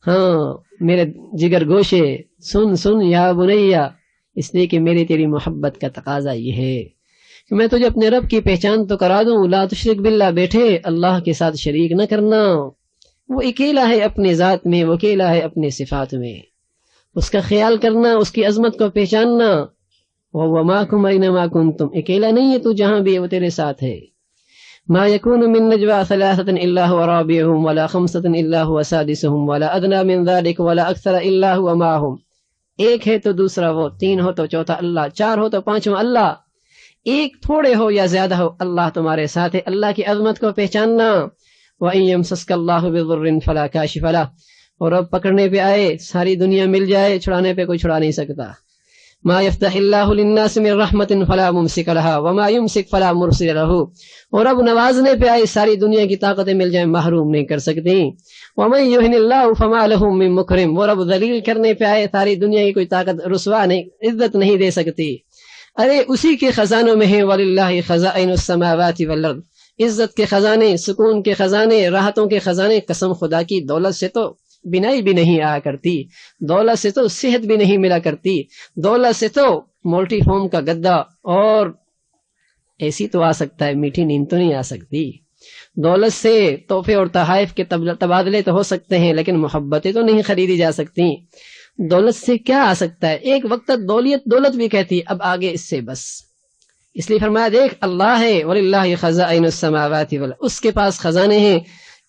ہاں میرے جگر گوشے، سن یا بنیہ، اس لیے کہ میری تیری محبت کا تقاضا یہ ہے کہ میں تجھے اپنے رب کی پہچان تو کرا دوں. لا تشرک باللہ، بیٹے اللہ کے ساتھ شریک نہ کرنا، وہ اکیلا ہے اپنے ذات میں، وہ اکیلا ہے اپنے صفات میں، اس کا خیال کرنا، اس کی عظمت کو پہچاننا. وَهُوَ مَعَكُمْ أَيْنَمَا كُنْتُمْ، اکیلا نہیں ہے تو جہاں بھی ہے وہ تیرے ساتھ ہے. ما يكون من نجوى ثلاثة إلا هو رابعهم ولا خمسة إلا هو سادسهم ولا أدنى من ذلك ولا أكثر إلا هو معهم. ایک ہے تو دوسرا وہ، تین ہو تو چوتھا اللہ، چار ہو تو پانچواں اللہ، ایک تھوڑے ہو یا زیادہ ہو اللہ تمہارے ساتھ ہے. اللہ کی عظمت کو پہچاننا. وَإِن يَمْسَسْكَ اللَّهُ بِضُرٍّ فَلَا كَاشِفَ لَهُ، اور اب پکڑنے پہ آئے ساری دنیا مل جائے، چھڑانے پہ کوئی چھڑا نہیں سکتا. ما يفتح الله للناس من رحمة فلا ممسك لها وما يمسك فلا مرسل له، اور اب نوازنے پہ آئے ساری دنیا کی طاقتیں مل جائیں محروم نہیں کر سکتی. ومن يهن الله فما له من مكرم، اور اب ذلیل کرنے پہ آئے ساری دنیا کی کوئی طاقت رسوا نہیں، عزت نہیں دے سکتی. ارے اسی کے خزانوں میں ہیں وللہ خزائن السماوات والارض، عزت کے خزانے، سکون کے خزانے، راحتوں کے خزانے. قسم خدا کی دولت سے تو بینائی بھی نہیں آیا کرتی، دولت سے تو صحت بھی نہیں ملا کرتی، دولت سے تو مولٹی فارم کا گدا اور ایسی تو آ سکتا ہے، میٹھی نیند تو نہیں آ سکتی۔ دولت سے تحفے اور تحائف کے تبادلے تو ہو سکتے ہیں، لیکن محبتیں تو نہیں خریدی جا سکتی۔ دولت سے کیا آ سکتا ہے؟ ایک وقت دولت بھی کہتی، اب آگے اس سے بس۔ اس لیے فرمایا دیکھ اللہ ہے، وَلِلَّهِ خَزَائِنُ السَّمَاوَاتِ وَالْأَرْضِ، اس کے پاس خزانے ہیں،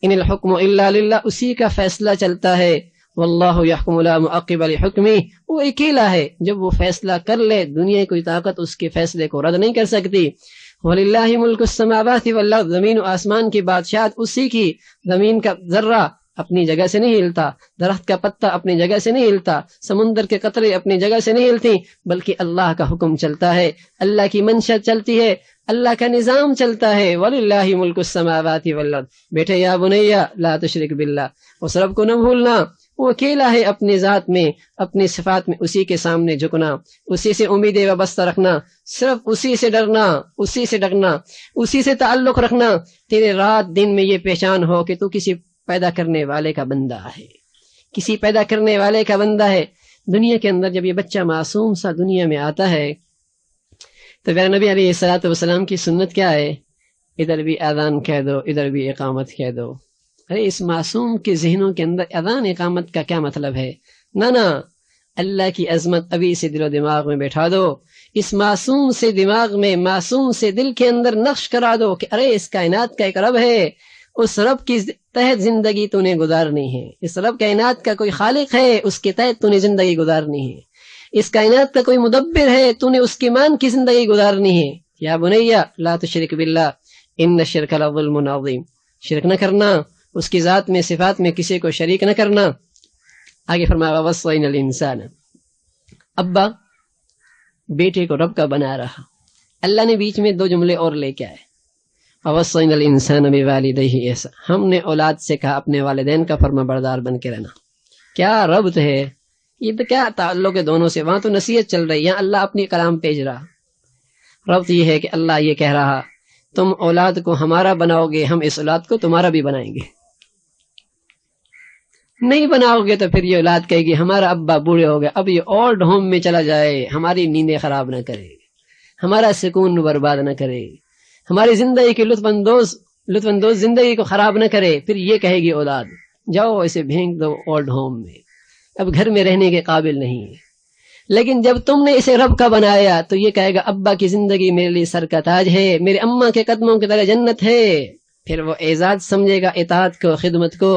ان الحکم الا للہ، اسی کا فیصلہ چلتا ہے۔ واللہ یحکم لا معقب لحکمہ، وہ اکیلا ہے، جب وہ فیصلہ کر لے دنیا کی کوئی طاقت اس کے فیصلے کو رد نہیں کر سکتی۔ وَلِلَّهِ مُلْكُ السَّمَاوَاتِ وَالْأَرْضِ، زمین و آسمان کی بادشاہت اسی کی، زمین کا ذرہ اپنی جگہ سے نہیں ہلتا، درخت کا پتا اپنی جگہ سے نہیں ہلتا، سمندر کے قطرے اپنی جگہ سے نہیں ہلتی، بلکہ اللہ کا حکم چلتا ہے، اللہ کی منشا چلتی ہے، اللہ کا نظام چلتا ہے۔ وَلِلَّهِ مُلْكُ السَّمَاوَاتِ وَالْأَرْضِ، بیٹے یا بنیا لا تشرک باللہ، اس رب کو نہ بھولنا، وہ اکیلا ہے، اپنی ذات میں اپنی صفات میں اسی کے سامنے جھکنا، اسی سے امید وابستہ رکھنا، صرف اسی سے ڈرنا، اسی سے ڈرنا، اسی سے تعلق رکھنا۔ تیرے رات دن میں یہ پہچان ہو کہ تو کسی پیدا کرنے والے کا بندہ ہے، کسی پیدا کرنے والے کا بندہ ہے۔ دنیا کے اندر جب یہ بچہ معصوم سا دنیا میں آتا ہے تو میرے نبی علیہ الصلوۃ والسلام کی سنت کیا ہے؟ ادھر بھی اذان کہہ دو، ادھر بھی اقامت کہہ دو۔ ارے اس معصوم کے ذہنوں کے اندر اذان اقامت کا کیا مطلب ہے؟ نہ اللہ کی عظمت ابھی سے دل و دماغ میں بیٹھا دو، اس معصوم سے دماغ میں، معصوم سے دل کے اندر نقش کرا دو کہ ارے اس کائنات کا ایک رب ہے، اس رب کی تحت زندگی تو نے گزارنی ہے، اس رب کائنات کا کوئی خالق ہے، اس کے تحت تو نے زندگی گزارنی ہے، اس کائنات کا کوئی مدبر ہے، تو نے اس کی مان کی زندگی گزارنی ہے۔ یا بنیا لا تشرک باللہ ان الشرک لظلم عظیم، شرک نہ کرنا، اس کی ذات میں صفات میں کسی کو شریک نہ کرنا۔ آگے فرمایا وَوَصَّيْنَا الْإِنسَانَ، ابا بیٹے کو رب کا بنا رہا، اللہ نے بیچ میں دو جملے اور لے کے آئے، وَوَصَّيْنَا الْإِنسَانَ بِوَالِدَيْهِ إِحْسَانًا، ہم نے اولاد سے کہا اپنے والدین کا فرما بردار بن کے رہنا۔ کیا ربط ہے یہ؟ تو کیا تعلق ہے دونوں سے؟ وہاں تو نصیحت چل رہی ہے، یہاں اللہ اپنی کلام بھیج رہا۔ ربط یہ ہے کہ اللہ یہ کہہ رہا تم اولاد کو ہمارا بناؤ گے، ہم اس اولاد کو تمہارا بھی بنائیں گے۔ نہیں بناؤ گے تو پھر یہ اولاد کہے گی ہمارا ابا بوڑھے ہو گئے، اب یہ اولڈ ہوم میں چلا جائے، ہماری نیندیں خراب نہ کرے، ہمارا سکون برباد نہ کرے، ہماری زندگی کی لطف اندوز زندگی کو خراب نہ کرے۔ پھر یہ کہے گی اولاد جاؤ اسے بھینگ دو اولڈ ہوم میں، اب گھر میں رہنے کے قابل نہیں ہے۔ لیکن جب تم نے اسے رب کا بنایا تو یہ کہے گا ابا کی زندگی میرے لیے سر کا تاج ہے، میرے اماں کے قدموں کی طرح جنت ہے۔ پھر وہ اعزاز سمجھے گا اطاعت کو، خدمت کو۔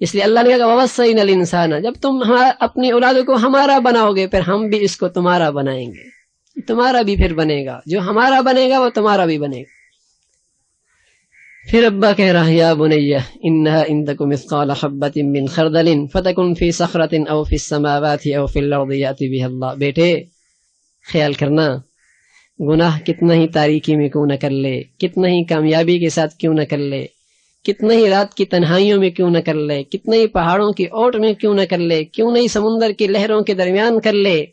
اس لیے اللہ نے کہا وَوَصَّيْنَا الْإِنسَانَ، جب تم اپنی اولادوں کو ہمارا بناؤ گے پھر ہم بھی اس کو تمہارا بنائیں گے، تمہارا بھی پھر بنے گا، جو ہمارا بنے گا وہ تمہارا بھی بنے گا۔ پھر ابا کہہ رہا یا بنیہ انہا ان تک مثقال حبۃ من خردل فتکن فی صخرۃ او فی السماوات او فی الارض یاتی بہ اللہ۔ بیٹے خیال کرنا، گناہ کتنا ہی تاریکی میں کیوں نہ کر لے، کتنا ہی کامیابی کے ساتھ کیوں نہ کر لے، کتنا ہی رات کی تنہائیوں میں کیوں نہ کر لے، کتنا ہی پہاڑوں کی اوٹ میں کیوں نہ کر لے، کیوں نہیں سمندر کی لہروں کے درمیان کر لے،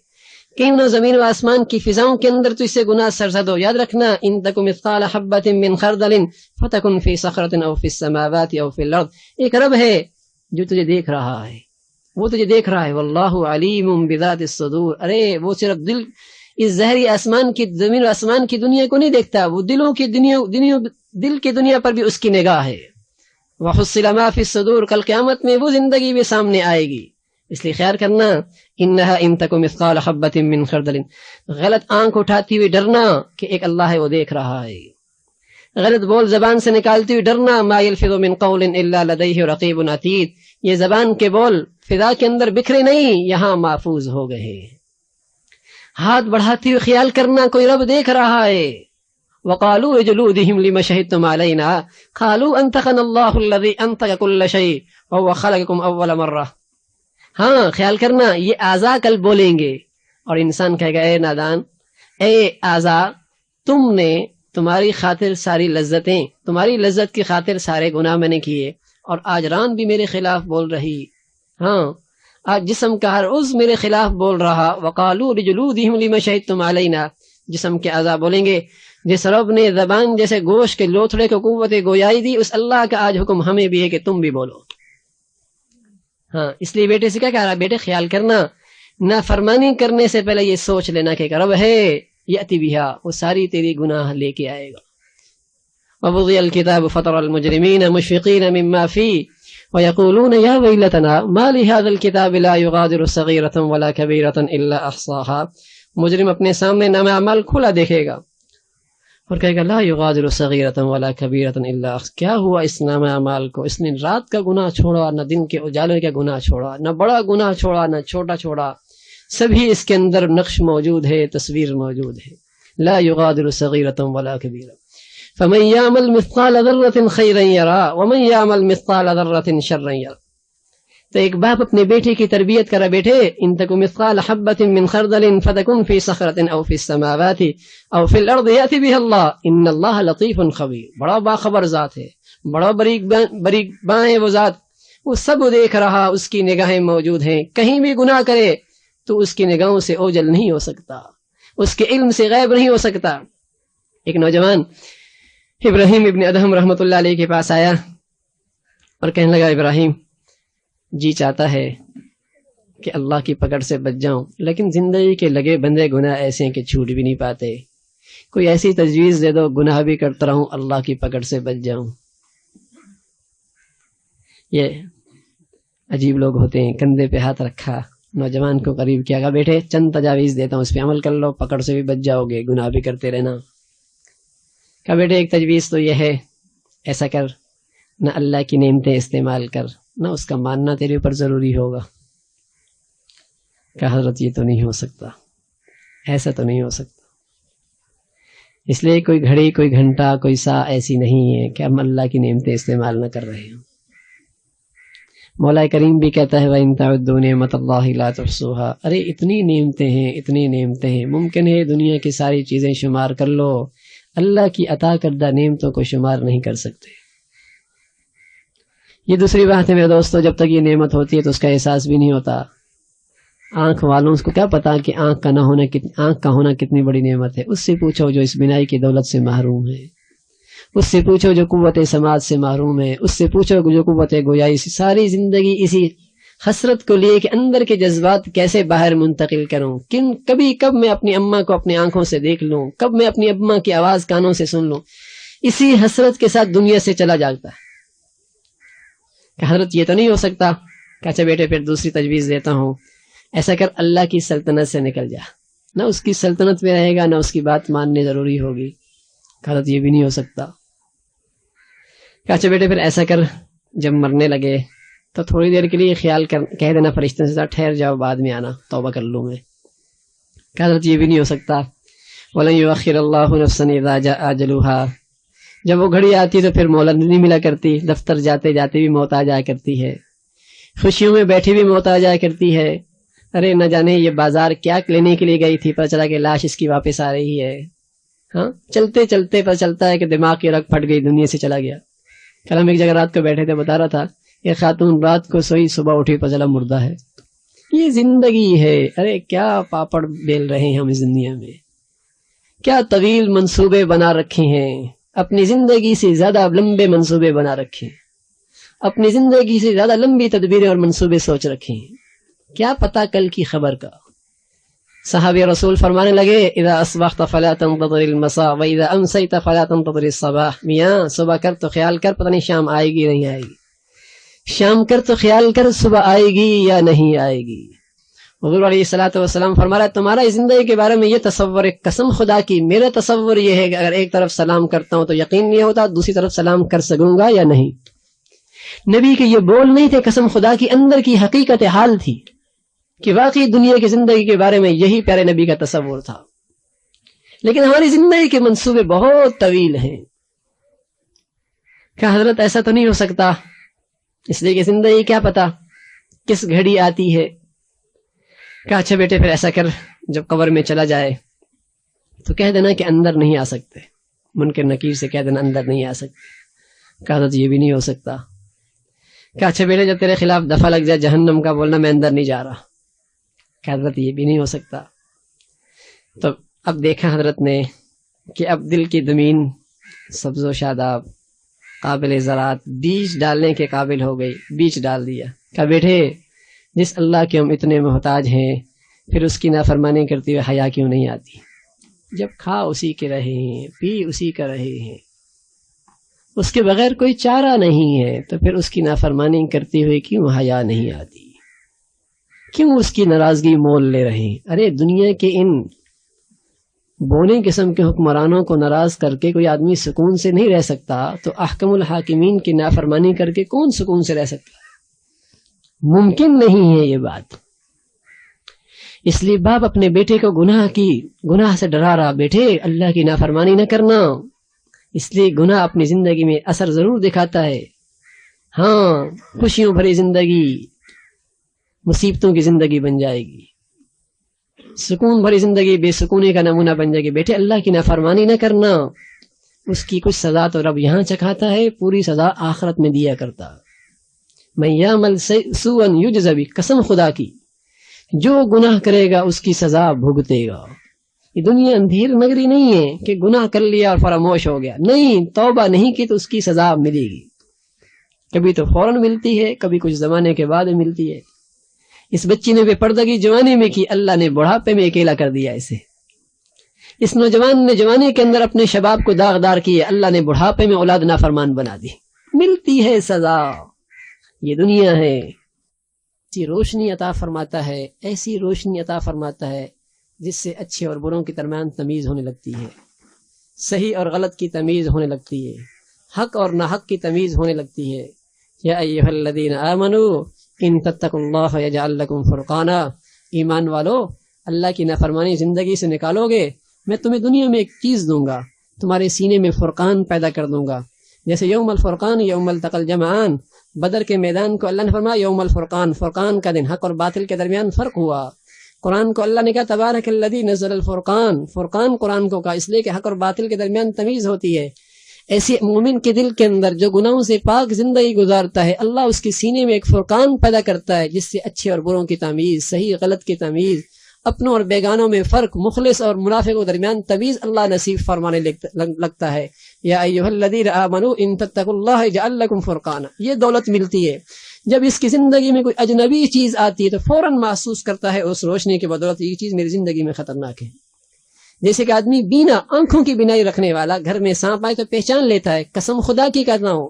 کیوں نہ زمین و آسمان کی فضاؤں کے اندر تو اسے گناہ سرزد ہو، یاد رکھنا ان تک مثقال حبۃ من خردل فتکن فی صخرۃ او فی السماوات او فی الارض۔ ایک رب ہے جو تجھے دیکھ رہا ہے، وہ تجھے دیکھ رہا ہے، واللہ علیم بذات الصدور۔ ارے وہ صرف دل، اس ظاہری آسمان کی، زمین و آسمان کی دنیا کو نہیں دیکھتا، وہ دلوں کی دل کی دنیا پر بھی اس کی نگاہ ہے۔ وحصل ما فی الصدور، کل قیامت میں وہ زندگی بھی سامنے آئے گی۔ اس لیے خیال کرنا انہا ان تک مثقال حبۃ من خردل، غلط آنکھ اٹھاتی ہوئی ڈرنا کہ ایک اللہ ہے وہ دیکھ رہا ہے، غلط بول زبان سے نکالتی ہوئی ڈرنا ما یلفظ من قول الا لدیہ رقیب عتید، یہ زبان کے بول فضا کے اندر بکھرے نہیں، یہاں محفوظ ہو گئے۔ ہاتھ بڑھاتی ہوئی خیال کرنا کوئی رب دیکھ رہا ہے۔ وقالوا لجلودهم لما شهدتم علينا قالوا انطقنا الله الذي انطق كل شيء وهو خلقكم اول مرة۔ ہاں خیال کرنا یہ اعضاء کل بولیں گے اور انسان کہے گا اے نادان، اے اعضاء، تم نے تمہاری خاطر ساری لذتیں، تمہاری لذت کی خاطر سارے گناہ میں نے کیے، اور آج ران بھی میرے خلاف بول رہی، ہاں آج جسم کا ہر عضو میرے خلاف بول رہا۔ وقالوا لجلودهم لما شهدتم علينا، جسم کے اعضاء بولیں گے جس رب نے زبان جیسے گوشت کے لوتھڑے کو قوت گویائی دی، اس اللہ کا آج حکم ہمیں بھی ہے کہ تم بھی بولو۔ ہاں اس لیے بیٹے سے کیا کہہ رہا، بیٹے خیال کرنا نافرمانی کرنے سے پہلے یہ سوچ لینا کہ رب ہے یأتی بہا، وہ ساری تیری گناہ لے کے آئے گا. ووضع الكتاب فطر المجرمین مشفقین مما فیہ ويقولون یا ویلتنا ما لهذا الكتاب لا يغادر صغیرۃ ولا کبیرۃ الا احصاها. مجرم اپنے سامنے نام اعمال کھلا دیکھے گا اور کہے گا لا یغادر صغیرۃ ولا کبیرۃ الا احصاها. کیا ہوا اس نام اعمال کو؟ اس نے رات کا گناہ چھوڑا، نہ دن کے اجالے کا گناہ چھوڑا، نہ بڑا گناہ چھوڑا نہ چھوٹا چھوڑا، سبھی اس کے اندر نقش موجود ہے، تصویر موجود ہے. لا یغادر صغیرۃ ولا کبیرۃ. فمن يعمل مثقال ذرة خيرا يرى ومن يعمل مثقال ذرة شرا يرى. تو ایک باپ اپنے بیٹے کی تربیت کرا، بیٹے ان تک مثقال حبة من خردل فتكن في صخرة او في السماوات او في الارض يأتي بها الله ان الله لطيف خبير. بڑا باخبر ذات ہے، بڑا بریک بائیں وہ ذات، وہ سب دیکھ رہا، اس کی نگاہیں موجود ہیں. کہیں بھی گناہ کرے تو اس کی نگاہوں سے اوجل نہیں ہو سکتا، اس کے علم سے غائب نہیں ہو سکتا. ایک نوجوان ابراہیم ابن ادہم رحمۃ اللہ علیہ کے پاس آیا اور کہنے لگا ابراہیم جی چاہتا ہے کہ اللہ کی پکڑ سے بچ جاؤں، لیکن زندگی کے لگے بندے گناہ ایسے ہیں کہ چھوٹ بھی نہیں پاتے، کوئی ایسی تجویز دے دو گناہ بھی کرتا رہوں اللہ کی پکڑ سے بچ جاؤں. یہ عجیب لوگ ہوتے ہیں. کندھے پہ ہاتھ رکھا، نوجوان کو قریب کیا، کہا بیٹے چند تجاویز دیتا ہوں، اس پہ عمل کر لو، پکڑ سے بھی بچ جاؤ گے، گناہ بھی کرتے رہنا. کہا بیٹے ایک تجویز تو یہ ہے، ایسا کر، نہ اللہ کی نعمتیں استعمال کر، نہ اس کا ماننا تیرے اوپر ضروری ہوگا. کہا حضرت یہ تو نہیں ہو سکتا، ایسا تو نہیں ہو سکتا. اس لیے کوئی گھڑی، کوئی گھنٹہ، کوئی سا ایسی نہیں ہے کہ ہم اللہ کی نعمتیں استعمال نہ کر رہے ہوں. مولا کریم بھی کہتا ہے وَإِن تَعُدُّوا نِعْمَتَ اللَّهِ لَا تُحْصُوهَا. ارے اتنی نعمتیں ہیں، اتنی نعمتیں ہیں، ممکن ہے دنیا کی ساری چیزیں شمار کر لو، اللہ کی عطا کردہ نعمتوں کو شمار نہیں کر سکتے. یہ دوسری بات ہے میرے دوستو، جب تک یہ نعمت ہوتی ہے تو اس کا احساس بھی نہیں ہوتا. آنکھ والوں کو کیا پتا کہ آنکھ کا ہونا کتنی بڑی نعمت ہے. اس سے پوچھو جو اس بینائی کی دولت سے محروم ہے، اس سے پوچھو جو قوت سماعت سے محروم ہے، اس سے پوچھو جو قوت گویائی سے. ساری زندگی اسی حسرت کو لیے کہ اندر کے جذبات کیسے باہر منتقل کروں، کب میں اپنی اماں کو اپنی آنکھوں سے دیکھ لوں، کب میں اپنی اماں کی آواز کانوں سے سن لوں. اسی حسرت کے ساتھ دنیا سے چلا جاتا ہے. کہ حضرت یہ تو نہیں ہو سکتا. کہ اچھا بیٹے پھر دوسری تجویز دیتا ہوں، ایسا کر اللہ کی سلطنت سے نکل جا، نہ اس کی سلطنت میں رہے گا نہ اس کی بات ماننے ضروری ہوگی. کہ حضرت یہ بھی نہیں ہو سکتا. کہ اچھا بیٹے پھر ایسا کر جب مرنے لگے تو تھوڑی دیر کے لیے خیال کر، کہہ دینا فرشتوں سے ٹھہر جاؤ بعد میں آنا، توبہ کر لوں میں. کہ حضرت یہ بھی نہیں ہو سکتا. وَلَن يُؤَخِّرَ اللَّهُ نَفْسًا إِذَا جَاءَ أَجَلُهَا. جب وہ گھڑی آتی تو پھر مہلت نہیں ملا کرتی، دفتر جاتے جاتے بھی موت آ جایا کرتی ہے، خوشیوں میں بیٹھی بھی موت آ جایا کرتی ہے. ارے نہ جانے یہ بازار کیا لینے کے لیے گئی تھی، پتہ چلا کہ لاش اس کی واپس آ رہی ہے. ہاں چلتے چلتے پتہ چلتا ہے کہ دماغ کی رگ پھٹ گئی، دنیا سے چلا گیا. کل ہم ایک جگہ رات کو بیٹھے تھے، بتا رہا تھا یہ خاتون رات کو سوئی، صبح اٹھی پتہ چلا مردہ ہے. یہ زندگی ہے. ارے کیا پاپڑ بیل رہے ہیں ہم اس دنیا میں، کیا طویل منصوبے بنا رکھے ہیں، اپنی زندگی سے زیادہ لمبے منصوبے بنا رکھے ہیں، اپنی زندگی سے زیادہ لمبی تدبیریں اور منصوبے سوچ رکھے ہیں. کیا پتا کل کی خبر کا. صحابی رسول فرمانے لگے اذا اصبحت فلا تنتظر المساء واذا امسيت فلا تنتظر الصباح. میاں صبح کر تو خیال کر، پتہ نہیں شام آئے گی نہیں آئے گی. شام کر تو خیال کر صبح آئے گی یا نہیں آئے گی. حضور علیہ الصلوۃ والسلام فرما رہا ہے تمہارا زندگی کے بارے میں یہ تصور ہے، قسم خدا کی میرا تصور یہ ہے کہ اگر ایک طرف سلام کرتا ہوں تو یقین نہیں ہوتا دوسری طرف سلام کر سکوں گا یا نہیں. نبی کے یہ بول نہیں تھے، قسم خدا کی اندر کی حقیقت حال تھی کہ واقعی دنیا کی زندگی کے بارے میں یہی پیارے نبی کا تصور تھا. لیکن ہماری زندگی کے منصوبے بہت طویل ہیں. کہ حضرت ایسا تو نہیں ہو سکتا، اس لیے کہ زندگی کیا پتا کس گھڑی آتی ہے. کہ اچھا بیٹے پھر ایسا کر جب قبر میں چلا جائے تو کہہ دینا کہ اندر نہیں آ سکتے، منکر نکیر سے کہہ دینا اندر نہیں آ سکتے. کہ حضرت یہ بھی نہیں ہو سکتا. کہ اچھا بیٹے جب تیرے خلاف دفعہ لگ جائے جہنم کا، بولنا میں اندر نہیں جا رہا. کہ حضرت یہ بھی نہیں ہو سکتا. تو اب دیکھا حضرت نے کہ اب دل کی زمین سبز و شاداب قابل زراعت، بیج ڈالنے کے قابل ہو گئی، بیج ڈال دیا. کہ بیٹے جس اللہ کے ہم اتنے محتاج ہیں، پھر اس کی نافرمانی کرتے ہوئے حیا کیوں نہیں آتی؟ جب کھا اسی کے رہے ہیں، پی اسی کا رہے ہیں، اس کے بغیر کوئی چارہ نہیں ہے، تو پھر اس کی نافرمانی کرتے ہوئے کیوں حیا نہیں آتی؟ کیوں اس کی ناراضگی مول لے رہے ہیں؟ ارے دنیا کے ان بونے قسم کے حکمرانوں کو ناراض کر کے کوئی آدمی سکون سے نہیں رہ سکتا، تو احکم الحاکمین کی نافرمانی کر کے کون سکون سے رہ سکتا ہے؟ ممکن نہیں ہے یہ بات۔ اس لیے باپ اپنے بیٹے کو گناہ سے ڈرا رہا، بیٹے اللہ کی نافرمانی نہ کرنا۔ اس لیے گناہ اپنی زندگی میں اثر ضرور دکھاتا ہے۔ ہاں، خوشیوں بھری زندگی مصیبتوں کی زندگی بن جائے گی، سکون بھری زندگی بے سکونی کا نمونہ بن جائے گی۔ بیٹے اللہ کی نافرمانی نہ کرنا، اس کی کچھ سزا تو رب یہاں چکھاتا ہے، پوری سزا آخرت میں دیا کرتا۔ من یعمل سوءا یجز بہ، قسم خدا کی جو گناہ کرے گا اس کی سزا بھگتے گا۔ یہ دنیا اندھیر نگری نہیں ہے کہ گناہ کر لیا اور فراموش ہو گیا، نہیں، توبہ نہیں کی تو اس کی سزا ملے گی۔ کبھی تو فوراً ملتی ہے، کبھی کچھ زمانے کے بعد ملتی ہے۔ اس بچی نے بے پردگی جوانی میں کی، اللہ نے بڑھاپے میں اکیلا کر دیا اسے۔ اس نوجوان نے جوانی کے اندر اپنے شباب کو داغدار کیے، اللہ نے بڑھاپے میں اولاد نافرمان بنا دی۔ ملتی ہے سزا، یہ دنیا ہے۔ ایسی روشنی عطا فرماتا ہے، ایسی روشنی عطا فرماتا ہے جس سے اچھے اور بروں کے درمیان تمیز ہونے لگتی ہے، صحیح اور غلط کی تمیز ہونے لگتی ہے، حق اور ناحق کی تمیز ہونے لگتی ہے۔ یا ایھا الذین آمنوا ان تتقوا اللہ یجعل لکم فرقانا، ایمان والو اللہ کی نافرمانی زندگی سے نکالو گے، میں تمہیں دنیا میں ایک چیز دوں گا، تمہارے سینے میں فرقان پیدا کر دوں گا۔ جیسے یوم الفرقان یوم التقى الجمعان، بدر کے میدان کو اللہ نے فرمایا یوم الفرقان، فرقان کا دن، حق اور باطل کے درمیان فرق ہوا۔ قرآن کو اللہ نے کہا تبارک الذی نزل الفرقان، فرقان قرآن کو کہا اس لیے کہ حق اور باطل کے درمیان تمیز ہوتی ہے۔ ایسے مومن کے دل کے اندر جو گناہوں سے پاک زندگی گزارتا ہے، اللہ اس کے سینے میں ایک فرقان پیدا کرتا ہے جس سے اچھے اور بروں کی تمیز، صحیح غلط کی تمیز، اپنوں اور بیگانوں میں فرق، مخلص اور منافق کے درمیان تمیز اللہ نصیب فرمانے لگتا ہے۔ یا ایھا الذین آمنوا ان تتقوا اللہ یجعل لکم فرقانا، یہ دولت ملتی ہے۔ جب اس کی زندگی میں کوئی اجنبی چیز آتی ہے تو فوراً محسوس کرتا ہے اس روشنی کے بدولت یہ چیز میری زندگی میں خطرناک ہے۔ جیسے کہ آدمی بینا، آنکھوں کی بینائی رکھنے والا، گھر میں سانپ آئے تو پہچان لیتا ہے، قسم خدا کی کہتا ہوں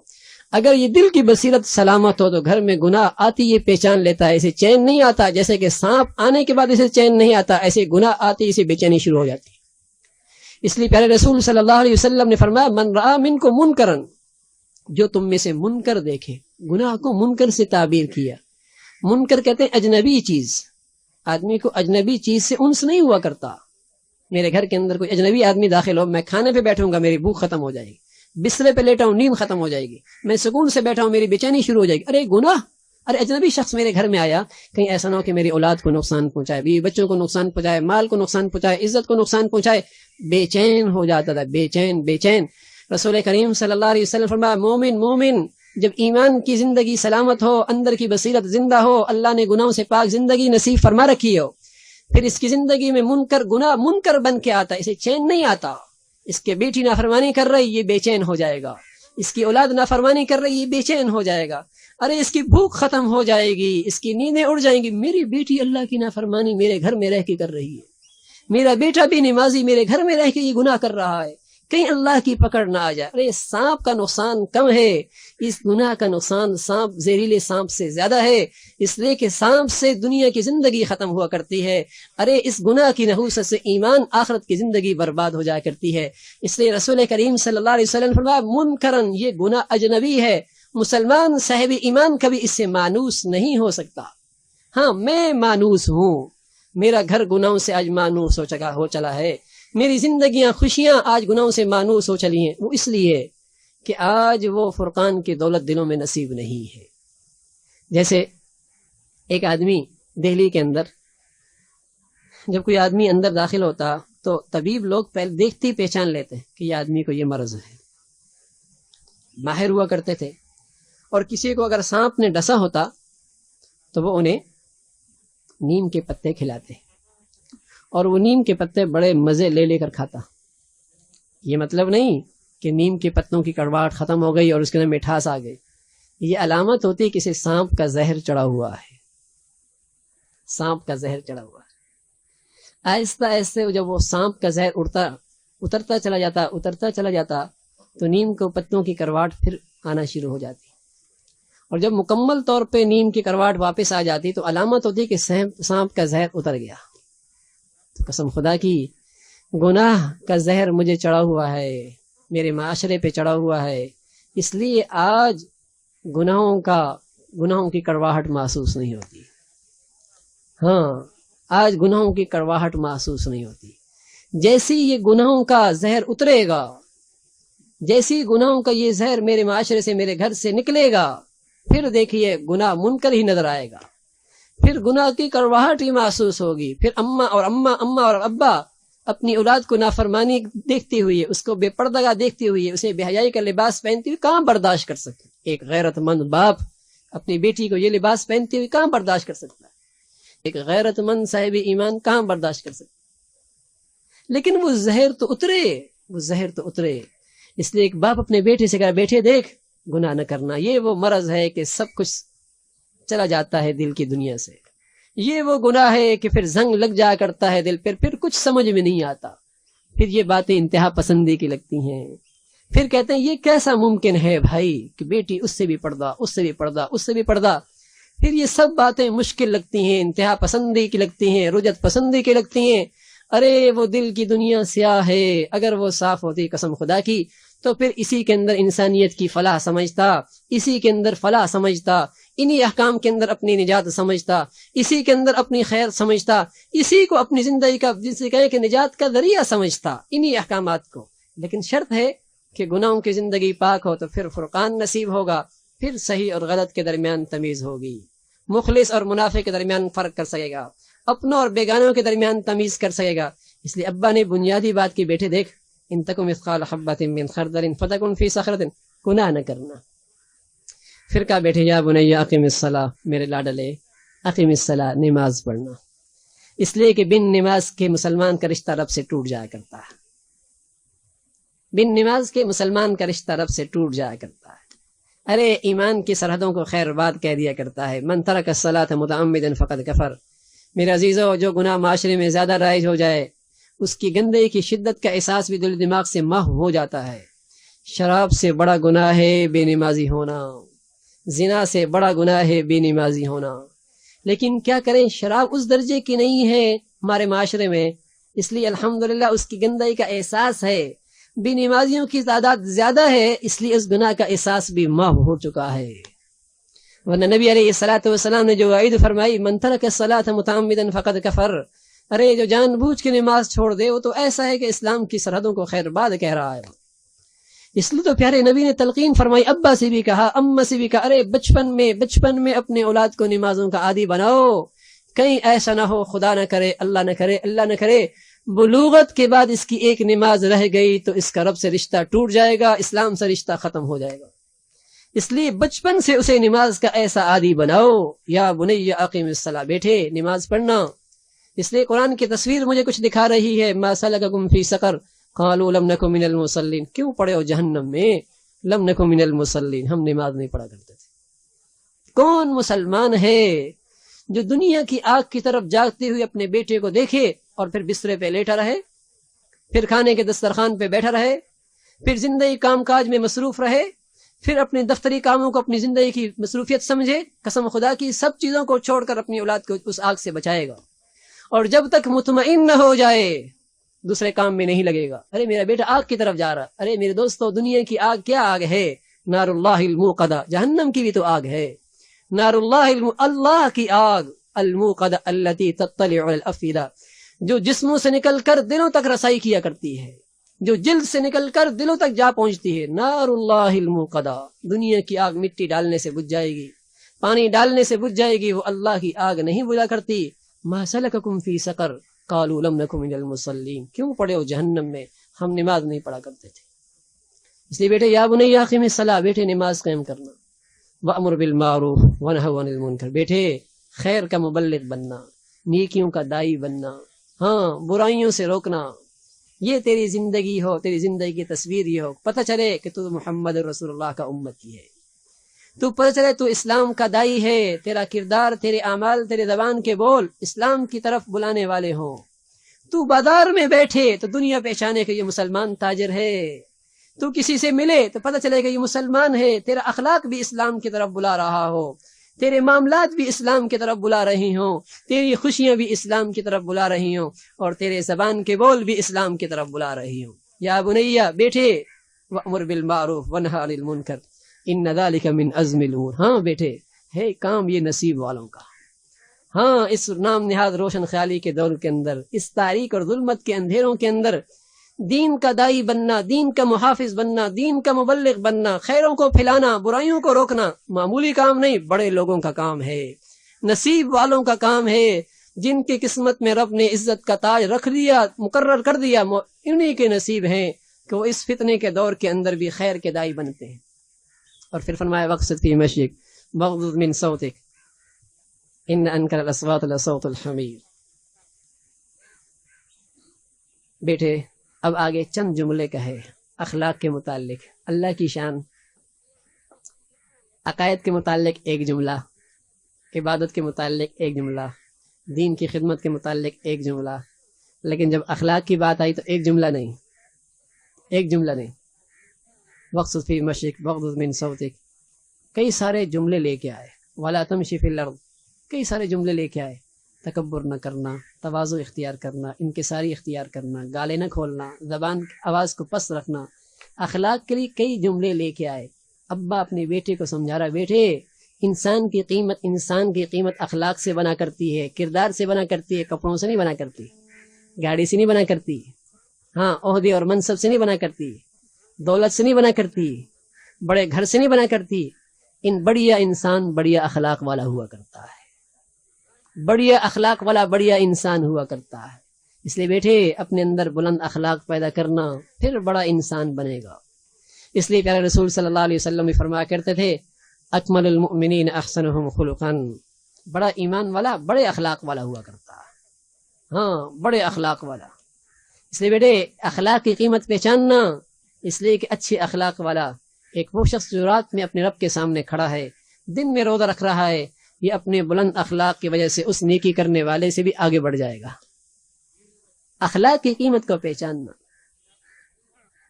اگر یہ دل کی بصیرت سلامت ہو تو گھر میں گناہ آتی یہ پہچان لیتا ہے، اسے چین نہیں آتا۔ جیسے کہ سانپ آنے کے بعد اسے چین نہیں آتا، ایسے گناہ آتی اسے بے چینی شروع ہو جاتی۔ اس لیے پیارے رسول صلی اللہ علیہ وسلم نے فرمایا من رآ منکم منکرا، جو تم میں سے منکر دیکھے، گناہ کو منکر سے تعبیر کیا۔ منکر کہتے ہیں اجنبی چیز، آدمی کو اجنبی چیز سے انس نہیں ہوا کرتا۔ میرے گھر کے اندر کوئی اجنبی آدمی داخل ہو، میں کھانے پہ بیٹھوں گا میری بھوک ختم ہو جائے گی، بسترے پہ لیٹا ہوں نیند ختم ہو جائے گی، میں سکون سے بیٹھا ہوں میری بے چینی شروع ہو جائے گی۔ ارے گناہ، ارے اجنبی شخص میرے گھر میں آیا، کہیں ایسا نہ ہو کہ میری اولاد کو نقصان پہنچائے، بیوی بچوں کو نقصان پہنچائے، مال کو نقصان پہنچائے، عزت کو نقصان پہنچائے، بے چین ہو جاتا تھا، بے چین بے چین۔ رسول کریم صلی اللہ علیہ وسلم فرمایا مومن جب ایمان کی زندگی سلامت ہو، اندر کی بصیرت زندہ ہو، اللہ نے گناہوں سے پاک زندگی نصیب فرما رکھی ہو، پھر اس کی زندگی میں منکر گناہ منکر بن کے آتا ہے، اسے چین نہیں آتا۔ اس کے بیٹی نافرمانی کر رہی یہ بے چین ہو جائے گا، اس کی اولاد نافرمانی کر رہی یہ بے چین ہو جائے گا، ارے اس کی بھوک ختم ہو جائے گی، اس کی نیندیں اڑ جائیں گی، میری بیٹی اللہ کی نافرمانی میرے گھر میں رہ کے کر رہی ہے، میرا بیٹا بھی نمازی میرے گھر میں رہ کے یہ گناہ کر رہا ہے، کہیں اللہ کی پکڑ نہ آ جائے۔ ارے سانپ کا نقصان کم ہے، اس گناہ کا نقصان سانپ، زہریلے سانپ سے زیادہ ہے، اس لیے کہ سانپ سے دنیا کی زندگی ختم ہوا کرتی ہے، ارے اس گناہ کی نحوست سے ایمان آخرت کی زندگی برباد ہو جایا کرتی ہے۔ اس لیے رسول کریم صلی اللہ علیہ وسلم فرمایا منکرن، یہ گناہ اجنبی ہے، مسلمان صاحب ایمان کبھی اس سے مانوس نہیں ہو سکتا۔ ہاں میں مانوس ہوں، میرا گھر گناہوں سے آج مانوس ہو چلا ہے، میری زندگیاں خوشیاں آج گناہوں سے مانوس ہو چلی ہیں، وہ اس لیے کہ آج وہ فرقان کی دولت دلوں میں نصیب نہیں ہے۔ جیسے ایک آدمی دہلی کے اندر، جب کوئی آدمی اندر داخل ہوتا تو طبیب لوگ پہلے دیکھتے ہی پہچان لیتے ہیں کہ یہ آدمی کو یہ مرض ہے، ماہر ہوا کرتے تھے، اور کسی کو اگر سانپ نے ڈسا ہوتا تو وہ انہیں نیم کے پتے کھلاتے، اور وہ نیم کے پتے بڑے مزے لے کر کھاتا۔ یہ مطلب نہیں کہ نیم کے پتوں کی کڑواہٹ ختم ہو گئی اور اس کے اندر مٹھاس آ گئی، یہ علامت ہوتی ہے کسی سانپ کا زہر چڑھا ہوا ہے۔ سانپ کا زہر چڑھا ہوا ہے۔ آہستہ آہستہ جب وہ سانپ کا زہر اترتا چلا جاتا تو نیم کو پتوں کی کرواٹ پھر آنا شروع ہو جاتی، اور جب مکمل طور پہ نیم کی کرواٹ واپس آ جاتی تو علامت ہوتی کہ سانپ کا زہر اتر گیا۔ تو قسم خدا کی گناہ کا زہر مجھے چڑھا ہوا ہے، میرے معاشرے پہ چڑھا ہوا ہے، اس لیے آج گناہوں کی کڑواہٹ محسوس نہیں ہوتی۔ ہاں، آج گناہوں کی کڑواہٹ محسوس نہیں ہوتی۔ جیسی یہ گناہوں کا زہر اترے گا، جیسی گناہوں کا یہ زہر میرے معاشرے سے، میرے گھر سے نکلے گا، پھر دیکھیے گناہ منکر ہی نظر آئے گا، پھر گناہ کی کڑواہٹ ہی محسوس ہوگی۔ پھر اماں اور ابا اپنی اولاد کو نافرمانی دیکھتی ہوئی، اس کو بے پردگی دیکھتی ہوئی، اسے بے حیائی کا لباس پہنتی ہوئی کہاں برداشت کر سکتے؟ ایک غیرت مند باپ اپنی بیٹی کو یہ لباس پہنتی ہوئی کہاں برداشت کر سکتا ہے؟ ایک غیرت مند صاحب ایمان کہاں برداشت کر سکتا؟ لیکن وہ زہر تو اترے۔ اس لیے ایک باپ اپنے بیٹے سے کہا، بیٹے دیکھ، گناہ نہ کرنا، یہ وہ مرض ہے کہ سب کچھ چلا جاتا ہے دل کی دنیا سے، یہ وہ گناہ ہے کہ پھر زنگ لگ جا کرتا ہے دل پر، پھر کچھ سمجھ میں نہیں آتا، پھر یہ باتیں انتہا پسندی کی لگتی ہیں، پھر کہتے ہیں یہ کیسا ممکن ہے بھائی کہ بیٹی اس سے بھی پردہ، پھر یہ سب باتیں مشکل لگتی ہیں، انتہا پسندی کی لگتی ہیں، رجت پسندی کی لگتی ہیں۔ ارے وہ دل کی دنیا سیاہ ہے، اگر وہ صاف ہوتی قسم خدا کی تو پھر اسی کے اندر انسانیت کی فلاح سمجھتا، اسی کے اندر فلاح سمجھتا، انہی احکام کے اندر اپنی نجات سمجھتا، اسی کے اندر اپنی خیر سمجھتا، اسی کو اپنی زندگی کا جسے کہے کہ نجات کا ذریعہ سمجھتا، انہی احکامات کو۔ لیکن شرط ہے کہ گناہوں کی زندگی پاک ہو تو پھر فرقان نصیب ہوگا، پھر صحیح اور غلط کے درمیان تمیز ہوگی، مخلص اور منافق کے درمیان فرق کر سکے گا، اپنوں اور بیگانوں کے درمیان تمیز کر سکے گا۔ اس لیے ابا نے بنیادی بات کی، بیٹے دیکھ، ان تکم مثقال حبۃ من خردل فتکن فی صخرۃ، گناہ نہ کرنا۔ پھر کہا، بیٹے یا بنی اقم الصلاۃ، میرے لاڈلے اقم الصلاۃ، نماز پڑھنا، اس لیے کہ بن نماز کے مسلمان کا رشتہ رب سے ٹوٹ جایا کرتا ہے، بن نماز کے مسلمان کا رشتہ رب سے ٹوٹ جایا کرتا ہے۔ ارے ایمان کی سرحدوں کو خیر بات کہہ دیا کرتا ہے، من ترک الصلاۃ متعمدا فقد کفر۔ میرے عزیزو، جو گناہ معاشرے میں زیادہ رائج ہو جائے اس کی گندگی کی شدت کا احساس بھی دل دماغ سے محو ہو جاتا ہے۔ شراب سے بڑا گناہ ہے بے نمازی ہونا، زنا سے بڑا گناہ ہے بے نمازی ہونا، لیکن کیا کریں، شراب اس درجے کی نہیں ہے ہمارے معاشرے میں، اس لیے الحمدللہ اس کی گندگی کا احساس ہے، بے نمازیوں کی تعداد زیادہ ہے، اس لیے اس گناہ کا احساس بھی محو ہو چکا ہے۔ ورنہ نبی علیہ الصلوۃ والسلام نے جو وعید فرمائی، من ترک الصلاۃ متعمدا فقد کفر، ارے جو جان بوجھ کے نماز چھوڑ دے وہ تو ایسا ہے کہ اسلام کی سرحدوں کو خیر باد کہہ رہا ہے۔ اس لیے تو پیارے نبی نے تلقین فرمائی، ابا سے بھی کہا، اماں سے بھی کہا، ارے بچپن میں اپنے اولاد کو نمازوں کا عادی بناؤ، کہیں ایسا نہ ہو، خدا نہ کرے، اللہ نہ کرے بلوغت کے بعد اس کی ایک نماز رہ گئی تو اس کا رب سے رشتہ ٹوٹ جائے گا، اسلام سے رشتہ ختم ہو جائے گا۔ اس لیے بچپن سے اسے نماز کا ایسا عادی بناؤ، یا بنی اقیم الصلاۃ، بیٹھے نماز پڑھنا۔ اس لیے قرآن کی تصویر مجھے کچھ دکھا رہی ہے، ما سلککم فی سقر قالوا لم نک من المصلین، کیوں پڑے ہو جہنم میں؟ لم نک من المصلین، ہم نماز نہیں پڑھا کرتے تھے۔ کون مسلمان ہے جو دنیا کی آگ کی طرف جاگتے ہوئے اپنے بیٹے کو دیکھے اور پھر بسترے پہ لیٹا رہے، پھر کھانے کے دسترخوان پہ بیٹھا رہے، پھر زندگی کام کاج میں مصروف رہے، پھر اپنے دفتری کاموں کو اپنی زندگی کی مصروفیت سمجھے؟ قسم خدا کی سب چیزوں کو چھوڑ کر اپنی اولاد کو اس آگ سے بچائے گا، اور جب تک مطمئن نہ ہو جائے دوسرے کام میں نہیں لگے گا۔ ارے میرا بیٹا آگ کی طرف جا رہا، ارے میرے دوستو، دنیا کی آگ کیا آگ ہے؟ نار اللہ الموقدہ، جہنم کی بھی تو آگ ہے۔ نار اللہ کی آگ، الموقدہ التی تطلع علی الافئدہ، جو جسموں سے نکل کر دلوں تک رسائی کیا کرتی ہے، جو جلد سے نکل کر دلوں تک جا پہنچتی ہے۔ نار اللہ الموقدہ، دنیا کی آگ مٹی ڈالنے سے بجھ جائے گی، پانی ڈالنے سے بجھ جائے گی، وہ اللہ کی آگ نہیں بجھا کرتی۔ ما سلککم فی سقر قالوا لم نک من المصلین، کیوں پڑے ہو جہنم میں؟ ہم نماز نہیں پڑھا کرتے تھے۔ اس لیے بیٹے یا بنی اقیم الصلاۃ، بیٹے نماز قائم کرنا، وامر بالمعروف ونہی عن المنکر، بیٹے خیر کا مبلغ بننا، نیکیوں کا داعی بننا، ہاں برائیوں سے روکنا، یہ تیری زندگی ہو، تیری زندگی کی تصویر یہ ہو، پتہ چلے کہ تو محمد رسول اللہ کا امتی ہے۔ تو پتہ چلے تو اسلام کا دائی ہے، تیرا کردار، تیرے اعمال، تیرے زبان کے بول اسلام کی طرف بلانے والے ہوں۔ تو بازار میں بیٹھے تو دنیا پہچانے کہ یہ مسلمان تاجر ہے، تو کسی سے ملے تو پتہ چلے کہ یہ مسلمان ہے، تیرا اخلاق بھی اسلام کی طرف بلا رہا ہو، تیرے معاملات بھی اسلام کی طرف بلا رہی ہوں، تیری خوشیاں بھی اسلام کی طرف بلا رہی ہوں، اور تیرے زبان کے بول بھی اسلام کی طرف بلا رہی ہوں۔ یا بنیا بیٹھے وَأْمُرْ بِالْمَعْرُوفِ وَانْهَ عَنِ الْمُنْكَرِ إِنَّ ذَلِكَ مِنْ عَزْمِ الْأُمُورِ۔ ہاں بیٹھے ہے کام یہ نصیب والوں کا۔ ہاں اس نام نہاد روشن خیالی کے دور کے اندر، اس تاریک اور ظلمت کے اندھیروں کے اندر دین کا دائی بننا، دین کا محافظ بننا، دین کا مبلغ بننا، خیروں کو پھیلانا، برائیوں کو روکنا معمولی کام نہیں، بڑے لوگوں کا کام ہے، نصیب والوں کا کام ہے، جن کی قسمت میں رب نے عزت کا تاج رکھ دیا، مقرر کر دیا، انہی کے نصیب ہیں کہ وہ اس فتنے کے دور کے اندر بھی خیر کے دائی بنتے ہیں۔ اور پھر فرمایا وقصد فی مشیک واغضض من صوتک ان انکر الاصوات لصوت الحمیر۔ بیٹے اب آگے چند جملے کہے اخلاق کے متعلق، اللہ کی شان، عقائد کے متعلق ایک جملہ، عبادت کے متعلق ایک جملہ، دین کی خدمت کے متعلق ایک جملہ، لیکن جب اخلاق کی بات آئی تو ایک جملہ نہیں، ایک جملہ نہیں، وقصد فی مشیک واغضض من صوتک، کئی سارے جملے لے کے آئے، ولا تمشی فی الارض، کئی سارے جملے لے کے آئے، تکبر نہ کرنا، تواضع اختیار کرنا، انکساری اختیار کرنا، گالے نہ کھولنا، زبان آواز کو پست رکھنا، اخلاق کے لیے کئی جملے لے کے آئے۔ ابا اپنے بیٹے کو سمجھا رہا، بیٹے انسان کی قیمت اخلاق سے بنا کرتی ہے، کردار سے بنا کرتی ہے، کپڑوں سے نہیں بنا کرتی، گاڑی سے نہیں بنا کرتی، ہاں عہدے اور منصب سے نہیں بنا کرتی، دولت سے نہیں بنا کرتی، بڑے گھر سے نہیں بنا کرتی، ان بڑھیا انسان بڑھیا اخلاق والا ہوا کرتا ہے، بڑھیا اخلاق والا بڑھیا انسان ہوا کرتا ہے۔ اس لیے بیٹھے اپنے اندر بلند اخلاق پیدا کرنا، پھر بڑا انسان بنے گا۔ اس لیے پیارے رسول صلی اللہ علیہ وسلم بھی فرمایا کرتے تھے اکمل المؤمنین احسنہم خلقا، بڑا ایمان والا بڑے اخلاق والا ہوا کرتا ہے، ہاں بڑے اخلاق والا۔ اس لیے بیٹے اخلاق کی قیمت پہچاننا، اس لیے کہ اچھے اخلاق والا ایک وہ شخص جو رات میں اپنے رب کے سامنے کھڑا ہے، دن میں روزہ رکھ رہا ہے، یہ اپنے بلند اخلاق کی وجہ سے اس نیکی کرنے والے سے بھی آگے بڑھ جائے گا۔ اخلاق کی قیمت کو پہچاننا،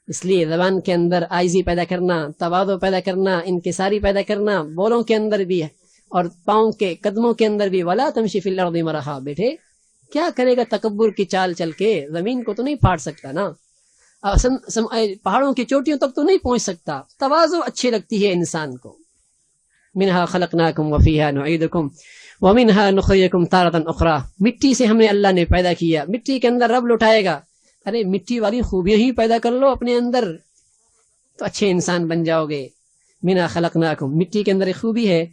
اس لیے زبان کے اندر عاجزی پیدا کرنا، تواضع پیدا کرنا، انکساری پیدا کرنا، بولوں کے اندر بھی اور پاؤں کے قدموں کے اندر بھی۔ ولا تمشی فی الارض مرحا، بیٹے کیا کرے گا تکبر کی چال چل کے؟ زمین کو تو نہیں پھاڑ سکتا نا، پہاڑوں کی چوٹیوں تک تو نہیں پہنچ سکتا۔ تواضع اچھی لگتی ہے انسان کو۔ منہا خلقناکم وفیہا نعیدکم ومنہا نخرجکم تارۃ اخری، مٹی سے ہم نے اللہ نے پیدا کیا، مٹی کے اندر رب لٹائے گا۔ ارے مٹی والی خوبیاں ہی پیدا کر لو اپنے اندر تو اچھے انسان بن جاؤ گے۔ منہا خلقناکم، مٹی کے اندر ایک خوبی ہے،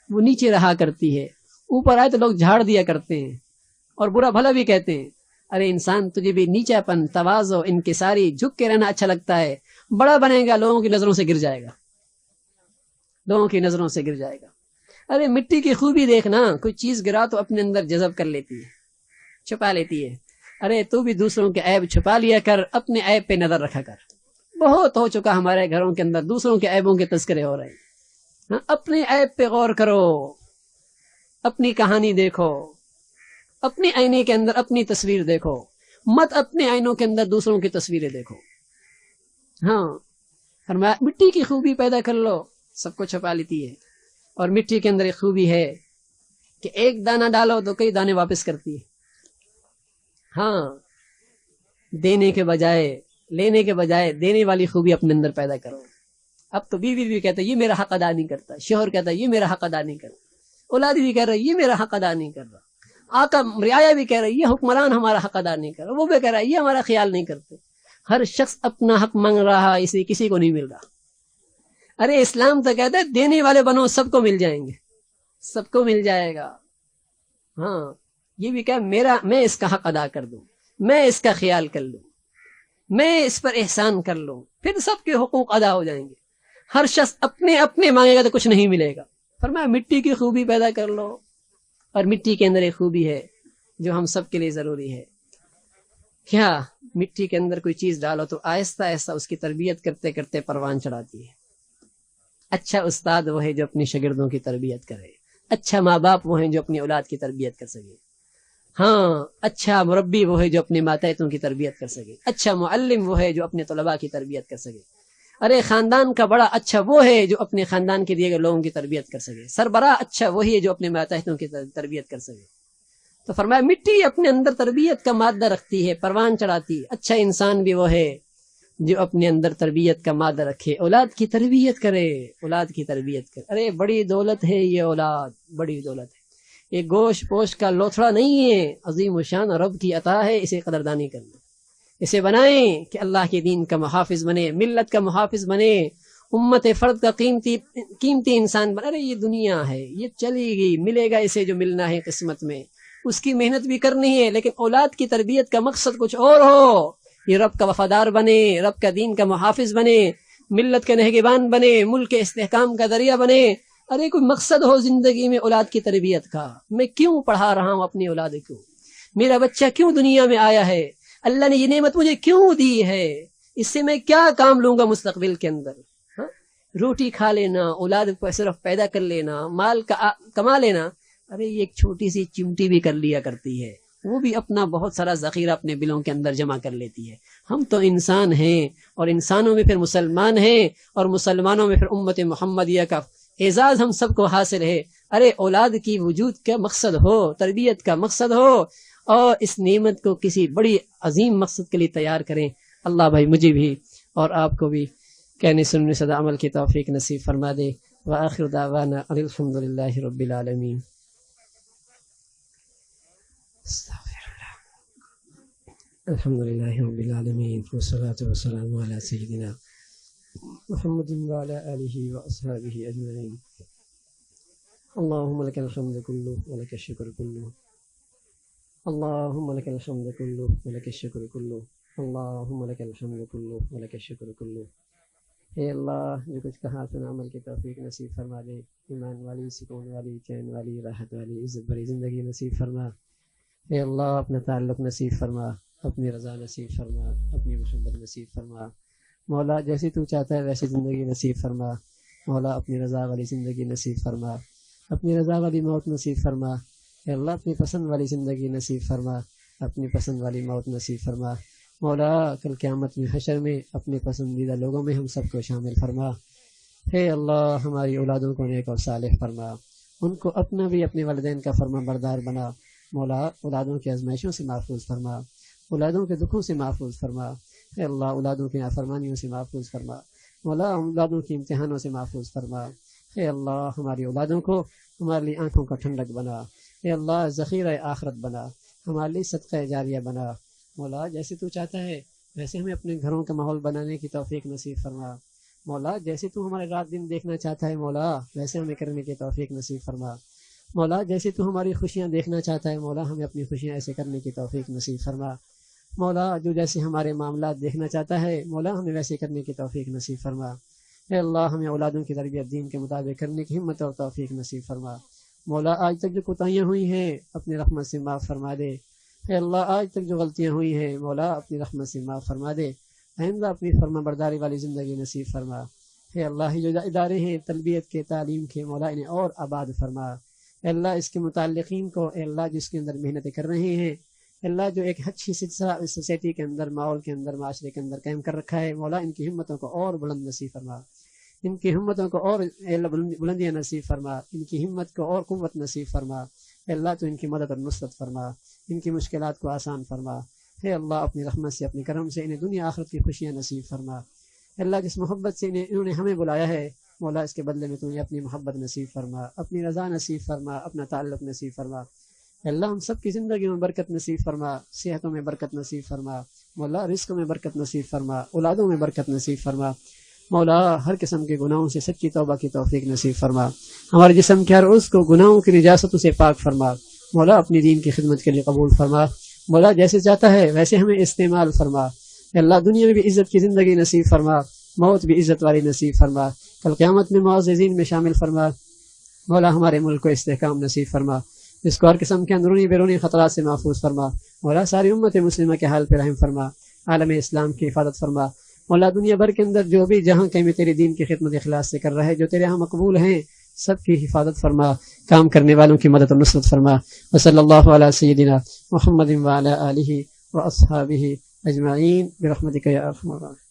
وہ نیچے رہا کرتی ہے، اوپر آئے تو لوگ جھاڑ دیا کرتے ہیں اور برا بھلا بھی کہتے ہیں۔ ارے انسان تجھے بھی نیچا پن، تواضع، انکساری، جھک کے رہنا اچھا لگتا ہے، بڑا بنے گا لوگوں کی نظروں سے گر جائے گا، لوگوں کی نظروں سے گر جائے گا۔ ارے مٹی کی خوبی دیکھنا، کوئی چیز گرا تو اپنے اندر جذب کر لیتی ہے، چھپا لیتی ہے۔ ارے تو بھی دوسروں کے عیب چھپا لیا کر، اپنے عیب پہ نظر رکھا کر۔ بہت ہو چکا ہمارے گھروں کے اندر دوسروں کے عیبوں کے تذکرے ہو رہے ہیں، اپنے عیب پہ غور کرو، اپنی کہانی دیکھو، اپنے آئینے کے اندر اپنی تصویر دیکھو، مت اپنے آئینوں کے اندر دوسروں کی تصویریں دیکھو۔ ہاں فرمایا مٹی کی خوبی پیدا کر لو، سب کو چھپا لیتی ہے۔ اور مٹی کے اندر ایک خوبی ہے کہ ایک دانہ ڈالو تو کئی دانے واپس کرتی ہے۔ ہاں دینے کے بجائے، لینے کے بجائے دینے والی خوبی اپنے اندر پیدا کرو۔ اب تو بیوی بھی کہتا ہے یہ میرا حق ادا نہیں کرتا، شوہر کہتا ہے یہ میرا حق ادا نہیں کرتا، اولاد بھی کہہ رہا ہے یہ میرا حق ادا نہیں کر رہا، آقا رعایا بھی کہہ رہا ہے یہ حکمران ہمارا حق ادا نہیں کر رہا، وہ بھی کہہ رہا ہے یہ ہمارا خیال نہیں کرتے۔ ہر شخص اپنا حق مانگ رہا، اسی کسی کو نہیں مل رہا۔ ارے اسلام تو کہتا ہے دینے والے بنو، سب کو مل جائیں گے، سب کو مل جائے گا۔ ہاں یہ بھی کہ میں اس کا حق ادا کر دوں، میں اس کا خیال کر لوں، میں اس پر احسان کر لوں، پھر سب کے حقوق ادا ہو جائیں گے۔ ہر شخص اپنے اپنے مانگے گا تو کچھ نہیں ملے گا۔ فرمایا مٹی کی خوبی پیدا کر لو، اور مٹی کے اندر ایک خوبی ہے جو ہم سب کے لیے ضروری ہے۔ کیا مٹی کے اندر کوئی چیز ڈالو تو آہستہ آہستہ اس کی تربیت کرتے کرتے پروان چڑھاتی ہے۔ اچھا استاد وہ ہے جو اپنی شاگردوں کی تربیت کرے، اچھا ماں باپ وہ ہیں جو اپنی اولاد کی تربیت کر سکے، ہاں اچھا مربی وہ ہے جو اپنے ماتحتوں کی تربیت کر سکے، اچھا معلم وہ ہے جو اپنے طلباء کی تربیت کر سکے، ارے خاندان کا بڑا اچھا وہ ہے جو اپنے خاندان کے دیے گئے لوگوں کی تربیت کر سکے، سربراہ اچھا وہی ہے جو اپنے ماتحتوں کی تربیت کر سکے۔ تو فرمایا مٹی اپنے اندر تربیت کا مادہ رکھتی ہے، پروان چڑھاتی ہے، اچھا انسان بھی وہ ہے جو اپنے اندر تربیت کا مادہ رکھے، اولاد کی تربیت کرے، اولاد کی تربیت کرے۔ ارے بڑی دولت ہے یہ اولاد، بڑی دولت ہے، یہ گوشت پوشت کا لوتھڑا نہیں ہے، عظیم الشان رب کی عطا ہے، اسے قدردانی کرنا، اسے بنائیں کہ اللہ کے دین کا محافظ بنے، ملت کا محافظ بنے، امت فرد کا قیمتی انسان بنے۔ ارے یہ دنیا ہے، یہ چلی گئی، ملے گا اسے جو ملنا ہے قسمت میں، اس کی محنت بھی کرنی ہے، لیکن اولاد کی تربیت کا مقصد کچھ اور ہو، یہ رب کا وفادار بنے، رب کا دین کا محافظ بنے، ملت کا نگہبان بنے، ملک کے استحکام کا ذریعہ بنے۔ ارے کوئی مقصد ہو زندگی میں اولاد کی تربیت کا، میں کیوں پڑھا رہا ہوں اپنی اولاد کو، میرا بچہ کیوں دنیا میں آیا ہے، اللہ نے یہ نعمت مجھے کیوں دی ہے، اس سے میں کیا کام لوں گا مستقبل کے اندر۔ روٹی کھا لینا، اولاد کو صرف پیدا کر لینا، مال کما لینا، ارے یہ ایک چھوٹی سی چمٹی بھی کر لیا کرتی ہے، وہ بھی اپنا بہت سارا ذخیرہ اپنے بلوں کے اندر جمع کر لیتی ہے۔ ہم تو انسان ہیں، اور انسانوں میں پھر مسلمان ہیں، اور مسلمانوں میں پھر امت محمدیہ کا اعزاز ہم سب کو حاصل ہے۔ ارے اولاد کی وجود کا مقصد ہو، تربیت کا مقصد ہو، اور اس نعمت کو کسی بڑی عظیم مقصد کے لیے تیار کریں۔ اللہ بھائی مجھے بھی اور آپ کو بھی کہنے سننے صدا عمل کی توفیق نصیب فرما دے۔ وآخر دعوانا الحمد للہ رب العالمین۔ الحمد للہ رب العالمین والصلاة والسلام علی سیدنا محمد وعلی آلہ واصحابہ اجمعین۔ اللہم لک الحمد کلہ ولک الشکر کلہ، اللہم لک الحمد کلہ ولک الشکر کلہ، اللہم لک الحمد کلہ ولک الشکر کلہ۔ اے اللہ جو کچھ کہا سنا عمل کی توفیق نصیب فرما دے، ایمان والی، سکون والی، چین والی، راحت والی، عزت بھری زندگی نصیب فرما۔ اے اللہ اپنا تعلق نصیب فرما، اپنی رضا نصیب فرما، اپنی محبت نصیب فرما۔ مولا جیسی تو چاہتا ہے ویسی زندگی نصیب فرما، مولا اپنی رضا والی زندگی نصیب فرما، اپنی رضا والی موت نصیب فرما۔ اے اللہ اپنی پسند والی زندگی نصیب فرما، اپنی پسند والی موت نصیب فرما۔ مولا کل قیامت میں حشر میں اپنے پسندیدہ لوگوں میں ہم سب کو شامل فرما۔ اے اللہ ہماری اولادوں کو نیک اور صالح فرما، ان کو اپنا بھی اپنے والدین کا فرما بردار بنا۔ مولا اولادوں کی آزمائشوں سے محفوظ فرما، اولادوں کے دکھوں سے محفوظ فرما۔ اے اللہ اولادوں کی نافرمانیوں سے محفوظ فرما، مولا اولادوں کی امتحانوں سے محفوظ فرما۔ اے اللہ ہماری اولادوں کو ہمارے لیے آنکھوں کا ٹھنڈک بنا، اے اللہ ذخیرہ آخرت بنا، ہمارے لیے صدقہ جاریہ بنا۔ مولا جیسے تو چاہتا ہے ویسے ہمیں اپنے گھروں کا ماحول بنانے کی توفیق نصیب فرما۔ مولا جیسے تو ہمارے رات دن دیکھنا چاہتا ہے مولا ویسے ہمیں کرنے کی توفیق نصیب فرما۔ مولا جیسے تو ہماری خوشیاں دیکھنا چاہتا ہے مولا ہمیں اپنی خوشیاں ایسے کرنے کی توفیق نصیب فرما۔ مولا جو جیسے ہمارے معاملات دیکھنا چاہتا ہے مولا ہمیں ویسے کرنے کی توفیق نصیب فرما۔ اے اللہ ہمیں اولادوں کی تربیت دین کے مطابق کرنے کی ہمت اور توفیق نصیب فرما۔ مولا آج تک جو کوتاہیاں ہوئی ہیں اپنی رحمت سے معاف فرما دے۔ اے اللہ آج تک جو غلطیاں ہوئی ہیں مولا اپنی رحمت سے معاف فرما دے، آئندہ اپنی فرما برداری والی زندگی نصیب فرما۔ اے اللہ جو ادارے ہیں تربیت کے، تعلیم کے، مولا انہیں اور آباد فرما۔ اے اللہ اس کے متعلقین کو، اے اللہ جس کے اندر محنتیں کر رہے ہیں، اے اللہ جو ایک اچھی سلسلہ اس سوسائٹی کے اندر، ماحول کے اندر، معاشرے کے اندر قائم کر رکھا ہے، مولا ان کی ہمتوں کو اور بلند نصیب فرما، ان کی ہمتوں کو اور اے اللہ بلندیاں نصیب فرما، ان کی ہمت کو اور قوت نصیب فرما۔ اے اللہ تو ان کی مدد اور نصرت فرما، ان کی مشکلات کو آسان فرما۔ اے اللہ اپنی رحمت سے، اپنے کرم سے انہیں دنیا آخرت کی خوشیاں نصیب فرما۔ اے اللہ جس محبت سے انہوں نے ہمیں بلایا ہے مولا اس کے بدلے میں تو انہیں اپنی محبت نصیب فرما، اپنی رضا نصیب فرما، اپنا تعلق نصیب فرما۔ اے اللہ ہم سب کی زندگی میں برکت نصیب فرما، صحتوں میں برکت نصیب فرما، مولا رزق میں برکت نصیب فرما، اولادوں میں برکت نصیب فرما۔ مولا ہر قسم کے گناہوں سے سچی توبہ کی توفیق نصیب فرما، ہمارے جسم کے ہر عضو کو گناہوں کی نجاستوں سے پاک فرما۔ مولا اپنی دین کی خدمت کے لیے قبول فرما، مولا جیسے چاہتا ہے ویسے ہمیں استعمال فرما۔ اے اللہ دنیا میں بھی عزت کی زندگی نصیب فرما، موت بھی عزت والی نصیب فرما، کل قیامت میں معززین میں شامل فرما۔ مولا ہمارے ملک کو استحکام نصیب فرما، اس کو ہر قسم کے اندرونی بیرونی خطرات سے محفوظ فرما۔ مولا ساری امت مسلمہ کے حال پہ رحم فرما، عالم اسلام کی حفاظت فرما۔ مولا دنیا بھر کے اندر جو بھی جہاں کہیں بھی تیری دین کی خدمت اخلاص سے کر رہا ہے، جو تیرے ہاں مقبول ہیں، سب کی حفاظت فرما، کام کرنے والوں کی مدد و نصرت فرما۔ وصلی اللہ علی سیدنا محمد وعلی آلہ واصحابہ اجمعین برحمتک یا ارحم الراحمین۔